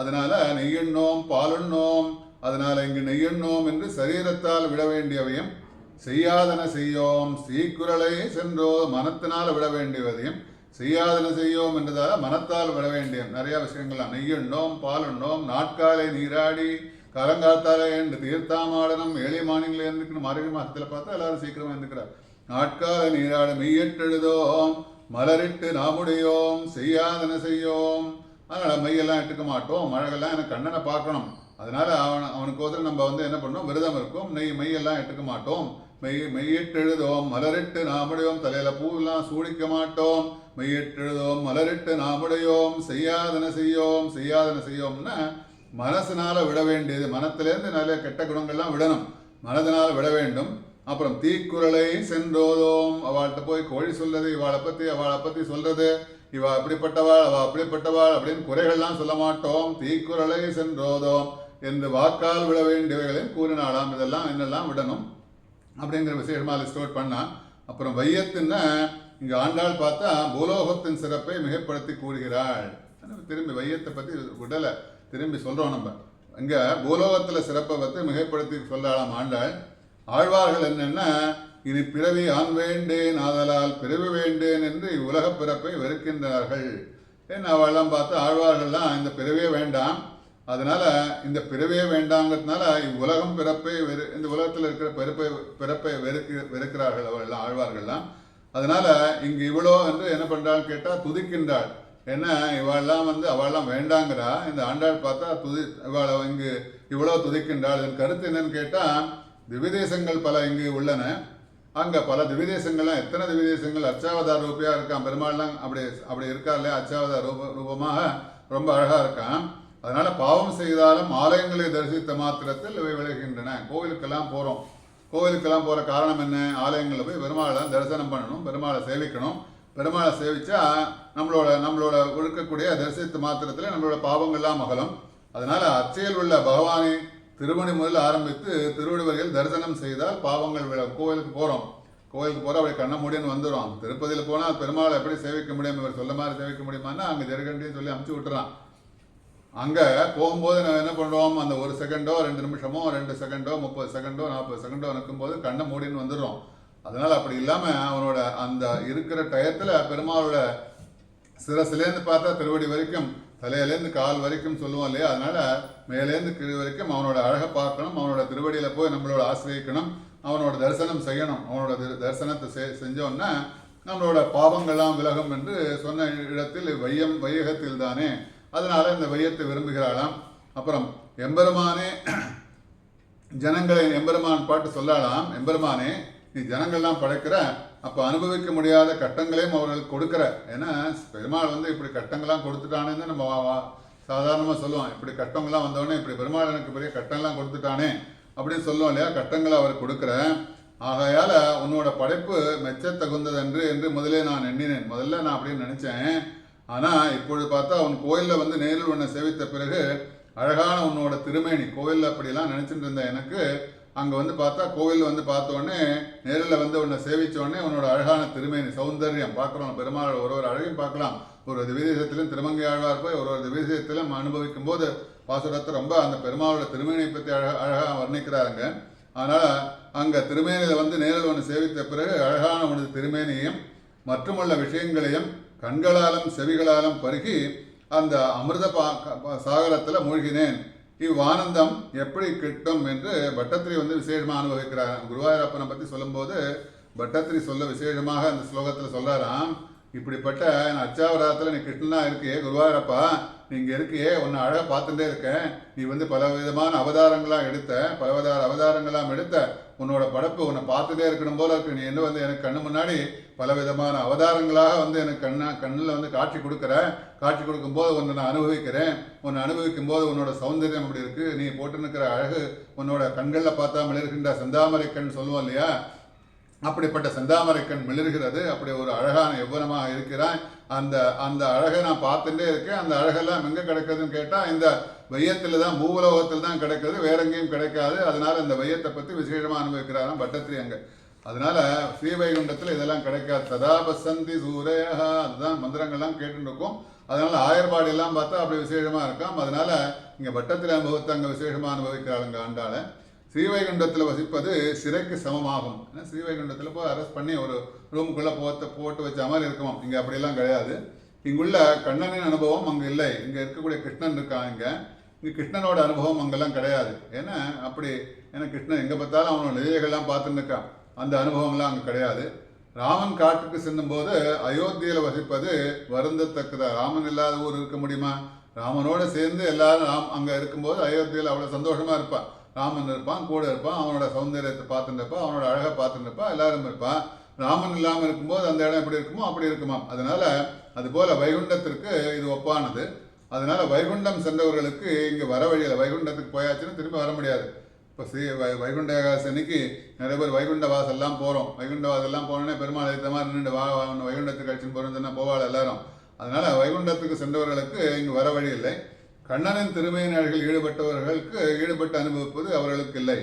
அதனால நெய்யெண்ணோம் பாலுண்ணோம், அதனால இங்கு நெய்யெண்ணோம் என்று சரீரத்தால் விட வேண்டியவையும், செய்யாதன செய்யோம் சீக்குரலை சென்றோ மனத்தினால் விட வேண்டியதையும், செய்யாதன செய்யோம் என்றதால மனத்தால் விட வேண்டிய நிறைய விஷயங்கள்லாம். நெய்யெண்ணோம் பாலுண்ணோம் நாட்காலே நீராடி, காலங்காத்தாலே என்று தீர்த்தாமாடனம். ஏழை மாநிலங்கள் இருந்துக்கணும். மார்கழி மாசத்துல பார்த்தா எல்லாரும் சீக்கிரமா இருந்துக்கிறார். நாட்கால நீராடு மெய்யெட்டெழுதோம் மலரிட்டு நாமுடையோம் செய்யாதன செய்யோம். அதனால மையெல்லாம் எடுக்க மாட்டோம், மழைகள்லாம் எனக்கு கண்ணனை பார்க்கணும், அதனால அவனுக்கோசரம் நம்ம என்ன பண்ணோம், விரதம் இருக்கும். மையெல்லாம் எடுக்க மாட்டோம். மெய்யிட்டெழுதோம் மலரிட்டு நாமுடையோம், தலையில பூவெல்லாம் சூடிக்க மாட்டோம். மெய்யிட்டெழுதோம் மலரிட்டு நாமுடையோம் செய்யாதன செய்யோம். செய்யாதன செய்யோம்னா மனசினால விட வேண்டியது, மனத்திலேருந்து நிறைய கெட்ட குணங்கள்லாம் விடணும், மனதினால விட வேண்டும். அப்புறம் தீக்குறளை சென்றோதோம், அவள்கிட்ட போய் கோழி சொல்றது, அவளை பத்தி சொல்றது, இவ அப்படிப்பட்டவாள் அவ அப்படிப்பட்டவாள் அப்படின்னு குறைகள்லாம் சொல்ல மாட்டோம். தீக்குறளை சென்றோதோம் என்று வாக்கால் விட வேண்டியவைகளையும் கூறினாலாம். இதெல்லாம் என்னெல்லாம் விடணும் அப்படிங்கிற விசேஷமா லிஸ்ட் அவுட் பண்ணா. அப்புறம் வையத்துன்னா இங்க ஆண்டாள் பார்த்தா பூலோகத்தின் சிறப்பை மிகைப்படுத்தி கூறுகிறாள். திரும்பி வையத்தை பத்தி விடலை, திரும்பி சொல்றோம் நம்ம. இங்க பூலோகத்துல சிறப்பை பற்றி மிகைப்படுத்தி சொல்லலாம் ஆண்டாள். ஆழ்வார்கள் என்னன்னா, இனி பிறவி ஆண் வேண்டேன் ஆதலால் பிறவி வேண்டேன் என்று இவ்வுலக பிறப்பை வெறுக்கின்றார்கள். ஏன்னா அவெல்லாம் பார்த்து ஆழ்வார்கள்லாம் இந்த பிறவியே வேண்டாம், அதனால இந்த பிறவியே வேண்டாங்கிறதுனால இவ்வுலகம் பிறப்பை இந்த உலகத்தில் இருக்கிற பிறப்பை வெறுக்கிறார்கள் அவர்கள்லாம், ஆழ்வார்கள்லாம். அதனால இங்கு இவ்வளோ என்று என்ன பண்றாள் கேட்டா துதிக்கின்றாள். ஏன்னா இவாளெல்லாம் அவள்லாம் வேண்டாங்கிறா, இந்த ஆண்டாள் பார்த்தா இவாளை இங்கு இவ்வளோ துதிக்கின்றாள். இதன் கருத்து என்னன்னு கேட்டா, திவ்யதேசங்கள் பல இங்கு உள்ளன. அங்க பல திவ்யதேசங்கள்லாம், எத்தனை திவ்யதேசங்கள் அச்சாவதார ரூபியா இருக்கான் பெருமாள்லாம், அப்படி இருக்கா இல்லையா, அச்சாவதார ரூபமாக ரொம்ப அழகா இருக்கான். அதனால பாவம் செய்தாலும் ஆலயங்களை தரிசித்த மாத்திரத்தில் இவை விளைகின்றன. கோவிலுக்கெல்லாம் போறோம், கோவிலுக்கெல்லாம் போற காரணம் என்ன, ஆலயங்களில் போய் பெருமாளை தரிசனம் பண்ணணும், பெருமாளை சேவிக்கணும். பெருமாளை சேவிச்சா நம்மளோட இருக்கக்கூடிய தரிசித்த மாத்திரத்தில் நம்மளோட பாவங்கள்லாம் அகலும். அதனால அச்சையில் உள்ள பகவானை திருமணி முதல் ஆரம்பித்து திருவடிவர்கள் தரிசனம் செய்தால் பாவங்கள் விட. கோவிலுக்கு போகிறோம், கோவிலுக்கு போகிற அப்படி கண்ண முடியும்னு வந்துடும். திருப்பதியில் போனால் பெருமாளை எப்படி சேவிக்க முடியும், இவர் சொல்ல மாதிரி சேவிக்க முடியுமான்னா அங்கே ஜெருகண்டின்னு சொல்லி அமுச்சு விட்டுறான். அங்கே போகும்போது நம்ம என்ன பண்ணுறோம், அந்த 1 செகண்டோ 2 நிமிஷமோ 2 செகண்டோ 30 செகண்டோ 40 செகண்டோ நிற்கும்போது கண்ணை மூடின்னு வந்துடுறோம். அதனால அப்படி இல்லாமல் அவனோட அந்த இருக்கிற டயத்தில் பெருமாளோட சிரசிலேருந்து பார்த்தா திருவடி வரைக்கும், தலையிலேருந்து கால் வரைக்கும் சொல்லுவோம் இல்லையா, அதனால மேலேருந்து கீழ் வரைக்கும் அவனோட அழகை பார்க்கணும், அவனோட திருவடியில போய் நம்மளோட ஆசிரியக்கணும், அவனோட தரிசனம் செய்யணும். அவனோட தரிசனத்தை செஞ்சோன்னா நம்மளோட பாவங்கள்லாம் விலகும் என்று சொன்ன இடத்தில் வையகத்தில் தானே, அதனால இந்த வையத்தை விரும்புகிறாளாம். அப்புறம் எம்பெருமானே ஜனங்களை எம்பெருமான் பாட்டு சொல்லலாம். எம்பெருமானே நீ ஜனங்கள்லாம் படைக்கிற, அப்போ அனுபவிக்க முடியாத கட்டங்களையும் அவர்களுக்கு கொடுக்குற. ஏன்னா பெருமாள் இப்படி கட்டங்கள்லாம் கொடுத்துட்டானேன்னு நம்ம சாதாரணமாக சொல்லுவோம். இப்படி கட்டங்கள்லாம் வந்தோடனே இப்படி பெருமாள் எனக்கு பெரிய கட்டங்கள்லாம் கொடுத்துட்டானே அப்படின்னு சொல்லுவோம் இல்லையா, கட்டங்களை அவர் கொடுக்குற. ஆகையால உன்னோட படைப்பு மெச்சத்தகுந்தது என்று முதலே நான் எண்ணினேன். முதல்ல நான் அப்படின்னு நினைச்சேன். ஆனால் இப்பொழுது பார்த்தா உன் கோயிலில் நேரில் உன்னை சேவித்த பிறகு அழகான உன்னோட திருமேனி, கோயிலில் அப்படிலாம் நினைச்சிட்டு இருந்த எனக்கு அங்கே பார்த்தா கோவில் பார்த்தோடனே நேரில் உன்னை சேவிச்சோடனே உன்னோட அழகான திருமேனி சௌந்தர்யம் பார்க்குறோம். பெருமாள் ஒரு அழகையும் பார்க்கலாம். ஒரு திவ்யதேசத்திலும் திருமங்கை ஆழ்வார் போய் ஒரு திவ்யதேசத்திலும் அனுபவிக்கும் போது பாசுரத்தை ரொம்ப அந்த பெருமாளோட திருமேனியை பற்றி அழகாக வர்ணிக்கிறாருங்க. அதனால் அங்கே திருமேனியில் நேரில் ஒன்று சேவித்த பிறகு அழகான உனது திருமேனியையும் மற்றுமுள்ள விஷயங்களையும் கண்களாலும் செவிகளாலும் பருகி அந்த அமிர்த சாகரத்தில் மூழ்கினேன். இவ்வானந்தம் எப்படி கிட்டும் என்று பட்டத்திரி விசேஷமாக அனுபவிக்கிறார். குருவாயூரப்பனை பற்றி சொல்லும்போது பட்டத்திரி சொல்ல விசேஷமாக அந்த ஸ்லோகத்தில் சொல்றாராம், இப்படிப்பட்ட அச்சாவதாரத்தில் நீ கிருஷ்ணனா இருக்கியே குருவாயூரப்பா, நீங்க இருக்கியே, உன்னை அழகாக பார்த்துட்டே இருக்க. நீ பல விதமான அவதாரங்களாம் எடுத்த, பலவதார அவதாரங்களாம் எடுத்த உன்னோட படைப்பு உன்னை பார்த்துட்டே இருக்கணும் போல இருக்கு. நீ என்ன வந்து எனக்கு கண்ணு முன்னாடி பல விதமான அவதாரங்களாக வந்து எனக்கு கண்ணில் வந்து காட்சி கொடுக்குற. காட்சி கொடுக்கும்போது உன்னை நான் அனுபவிக்கிறேன். உன்னை அனுபவிக்கும் போது உன்னோட சௌந்தரியம் அப்படி இருக்கு. நீ போட்டு நிற்கிற அழகு உன்னோட கண்களில் பார்த்தா மிளர்கின்ற செந்தாமரை கண் சொல்லுவோம் இல்லையா, அப்படிப்பட்ட செந்தாமரை கண் மிளர்கிறது. அப்படி ஒரு அழகான எவ்வளமாக இருக்கிறாய். அந்த அந்த அழகை நான் பார்த்துட்டே இருக்கேன். அந்த அழகெல்லாம் எங்கே கிடைக்குதுன்னு கேட்டால் இந்த வையத்தில் தான், பூவுலோகத்தில் தான் கிடைக்கிறது, வேற எங்கேயும் கிடைக்காது. அதனால இந்த வையத்தை பற்றி விசேஷமாக அனுபவிக்கிறாராம் பட்டத்திரி அங்கே. அதனால ஸ்ரீவைகுண்டத்தில் இதெல்லாம் கிடைக்காது. சதா பசந்தி சூரையா, அதுதான் மந்திரங்கள்லாம் கேட்டுட்டு இருக்கும். அதனால ஆயர்பாடு எல்லாம் பார்த்தா அப்படி விசேஷமாக இருக்காம். அதனால இங்கே பட்டத்திரி அனுபவத்தை அங்கே விசேஷமாக அனுபவிக்கிறாளுங்க ஆண்டாள. ஸ்ரீவைகுண்டத்தில் வசிப்பது சிறைக்கு சமமாகும். ஏன்னா ஸ்ரீவைகுண்டத்தில் போய் அரெஸ்ட் பண்ணி ஒரு ரூமுக்குள்ளே போட்டு வச்ச மாதிரி இருக்குமா. இங்கே அப்படியெல்லாம் கிடையாது. இங்குள்ள கண்ணனின் அனுபவம் அங்கே இல்லை. இங்கே இருக்கக்கூடிய கிருஷ்ணன் இருக்கான். இங்கே கிருஷ்ணனோட அனுபவம் அங்கெல்லாம் கிடையாது. ஏன்னா அப்படி ஏன்னா கிருஷ்ணன் எங்கே பார்த்தாலும் அவனோட நிலைகள்லாம் பார்த்துன்னு இருக்கான். அந்த அனுபவம்லாம் அங்கே கிடையாது. ராமன் காட்டுக்கு செல்லும்போது அயோத்தியில் வசிப்பது வருந்தத்தக்கதா. ராமன் இல்லாத ஊர் இருக்க முடியுமா? ராமனோடு சேர்ந்து எல்லாரும் அங்கே இருக்கும்போது அயோத்தியில் அவ்வளோ சந்தோஷமாக இருப்பான். ராமன் இருப்பான், கூட இருப்பான், அவனோட சௌந்தரியத்தை பார்த்துட்டு இருப்பான், அவனோட அழகை பார்த்துட்டு இருப்பான், எல்லாரும் இருப்பான். ராமன் இல்லாமல் இருக்கும்போது அந்த இடம் எப்படி இருக்குமோ அப்படி இருக்குமா. அதனால அதுபோல வைகுண்டத்திற்கு இது ஒப்பானது. அதனால வைகுண்டம் சென்றவர்களுக்கு இங்கே வர வழியில் வைகுண்டத்துக்கு போயாச்சுன்னு திரும்ப வர முடியாது. இப்போ வைகுண்ட ஏகாதசி அன்னைக்கு நிறைய பேர் வைகுண்ட வாசல்லாம் போகிறோம். வைகுண்ட வாசல்லாம் போனோன்னே பெருமாள் எடுத்த மாதிரி நின்று வைகுண்டத்துக்கு அடிச்சுன்னு போகிறோன்னு சொன்னால் போவாள் எல்லாரும். அதனால வைகுண்டத்துக்கு சென்றவர்களுக்கு இங்கே வர வழி இல்லை. கண்ணனின் திருமேனியர்கள் ஈடுபட்டவர்களுக்கு ஈடுபட்டு அனுபவிப்பது அவர்களுக்கு இல்லை.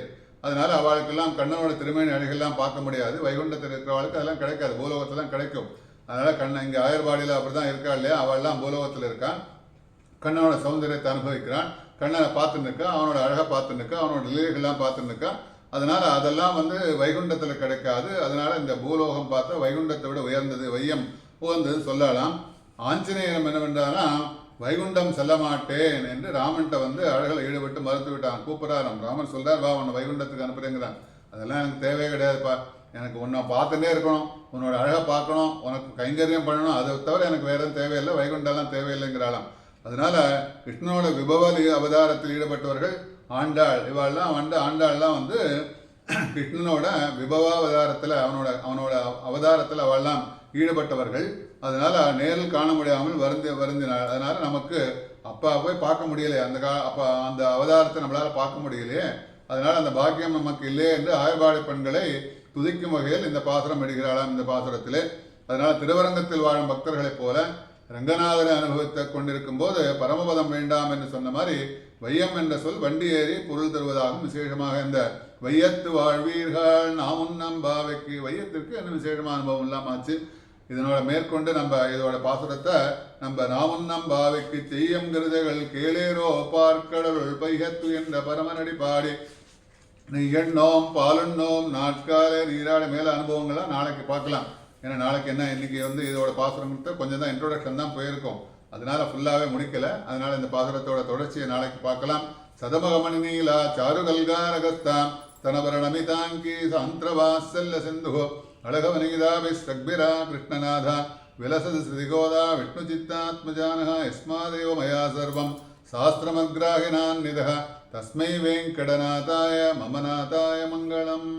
அதனால அவளுக்கெல்லாம் கண்ணனோட திருமேனி அழகெல்லாம் பார்க்க முடியாது. வைகுண்டத்தில் இருக்கிறவளுக்கு அதெல்லாம் கிடைக்காது, பூலோகத்தில் தான் கிடைக்கும். அதனால கண்ணன் இங்கே ஆயர்பாடியில் அப்படி தான் இருக்கா இல்லையா, அவள்லாம் பூலோகத்தில் இருக்கான். கண்ணனோட சௌந்தரியத்தை அனுபவிக்கிறான், கண்ணனை பார்த்துன்னு இருக்கான், அவனோட அழகை பார்த்துன்னு இருக்கான், அவனோட நிலைகள்லாம் பார்த்துன்னு இருக்கான். அதனால அதெல்லாம் வந்து வைகுண்டத்தில் கிடைக்காது. அதனால இந்த பூலோகம் பார்த்தா வைகுண்டத்தை விட உயர்ந்தது, வையம் உயர்ந்தது சொல்லலாம். ஆஞ்சநேயனம் என்னவென்றானா வைகுண்டம் செல்ல மாட்டேன் என்று ராமன்கிட்ட வந்து அழகில் ஈடுபட்டு மறுத்து விட்டான். கூப்பிட்றாராம். ராமன் சொல்றார், வா உன்னை வைகுண்டத்துக்கு அனுப்புறேங்கிறான். அதெல்லாம் எனக்கு தேவையே கிடையாதுப்பா. எனக்கு உன்னை பார்த்துட்டே இருக்கணும், உன்னோட அழகை பார்க்கணும், உனக்கு கைங்கரியம் பண்ணணும், அதை தவிர எனக்கு வேற எதுவும் தேவையில்லை, வைகுண்டெல்லாம் தேவையில்லைங்கிறாளாம். அதனால கிருஷ்ணனோட விபவலி அவதாரத்தில் ஈடுபட்டவர்கள் ஆண்டாள் இவாள்லாம் ஆண்டாள்லாம் வந்து கிருஷ்ணனோட விபவாவதாரத்தில் அவனோட அவதாரத்தில் அவள்லாம் ஈடுபட்டவர்கள். அதனால நேரில் காண முடியாமல் வருந்தினாள். அதனால நமக்கு அப்பா போய் பார்க்க முடியலையே, அப்போ அந்த அவதாரத்தை நம்மளால் பார்க்க முடியலையே. அதனால அந்த பாக்கியம் நமக்கு இல்லையே என்று ஆயர்பாடி பெண்களை துதிக்கும் வகையில் இந்த பாசுரம் எடுகிறாளாம் இந்த பாசுரத்திலே. அதனால திருவரங்கத்தில் வாழும் பக்தர்களைப் போல ரங்கநாதனை அனுபவித்துக் கொண்டிருக்கும் போது பரமபதம் வேண்டாம் என்று சொன்ன மாதிரி வையம் என்ற சொல் வண்டி ஏறி பொருள் தருவதாகவும் விசேஷமாக இந்த வையத்து வாழ்வீர்கள் நாமுன்னம் பாவைக்கு வையத்திற்கு என்ன விசேஷமான அனுபவம் இல்லாமாச்சு. இதனோட மேற்கொண்டு நம்ம இதோட பாசுரத்தை நம்ம நாமுன்னம் பாவைக்கு செய்யம் கிருதைகள் கேளேரோ பார்க்கடலுள் பைகத்து என்ற பரமனடி பாடி நெய்யண்ணோம் பாலுண்ணோம் நாட்காலே நீராட மேல அனுபவங்கள்லாம் நாளைக்கு பார்க்கலாம். ஏன்னா நாளைக்கு என்ன, இன்னைக்கு வந்து இதோட பாசுரத்தை கொஞ்சம் தான் இன்ட்ரோடக்ஷன் தான் போயிருக்கோம். அதனால ஃபுல்லாகவே முடிக்கல. அதனால இந்த பாசுரத்தோட தொடர்ச்சியை நாளைக்கு பார்க்கலாம். சதமகமணி நீலா சாருகல்காரகஸ்தாம் தனபரணமிதாங்கி சாந்திரவாசல்ல சிந்து அழகவனிதாபிஸ்ரக்பிரா கிருஷ்ணநாதா விலசது ஸ்ருதிகோதா விஷ்ணு சித்தாத்மஜானஹ யஸ்மாதேவ மயா சர்வம் சாஸ்திரமக்ராஹினான் நிதஹ தஸ்மை வெங்கடநாதாய மமநாதாய மங்களம்.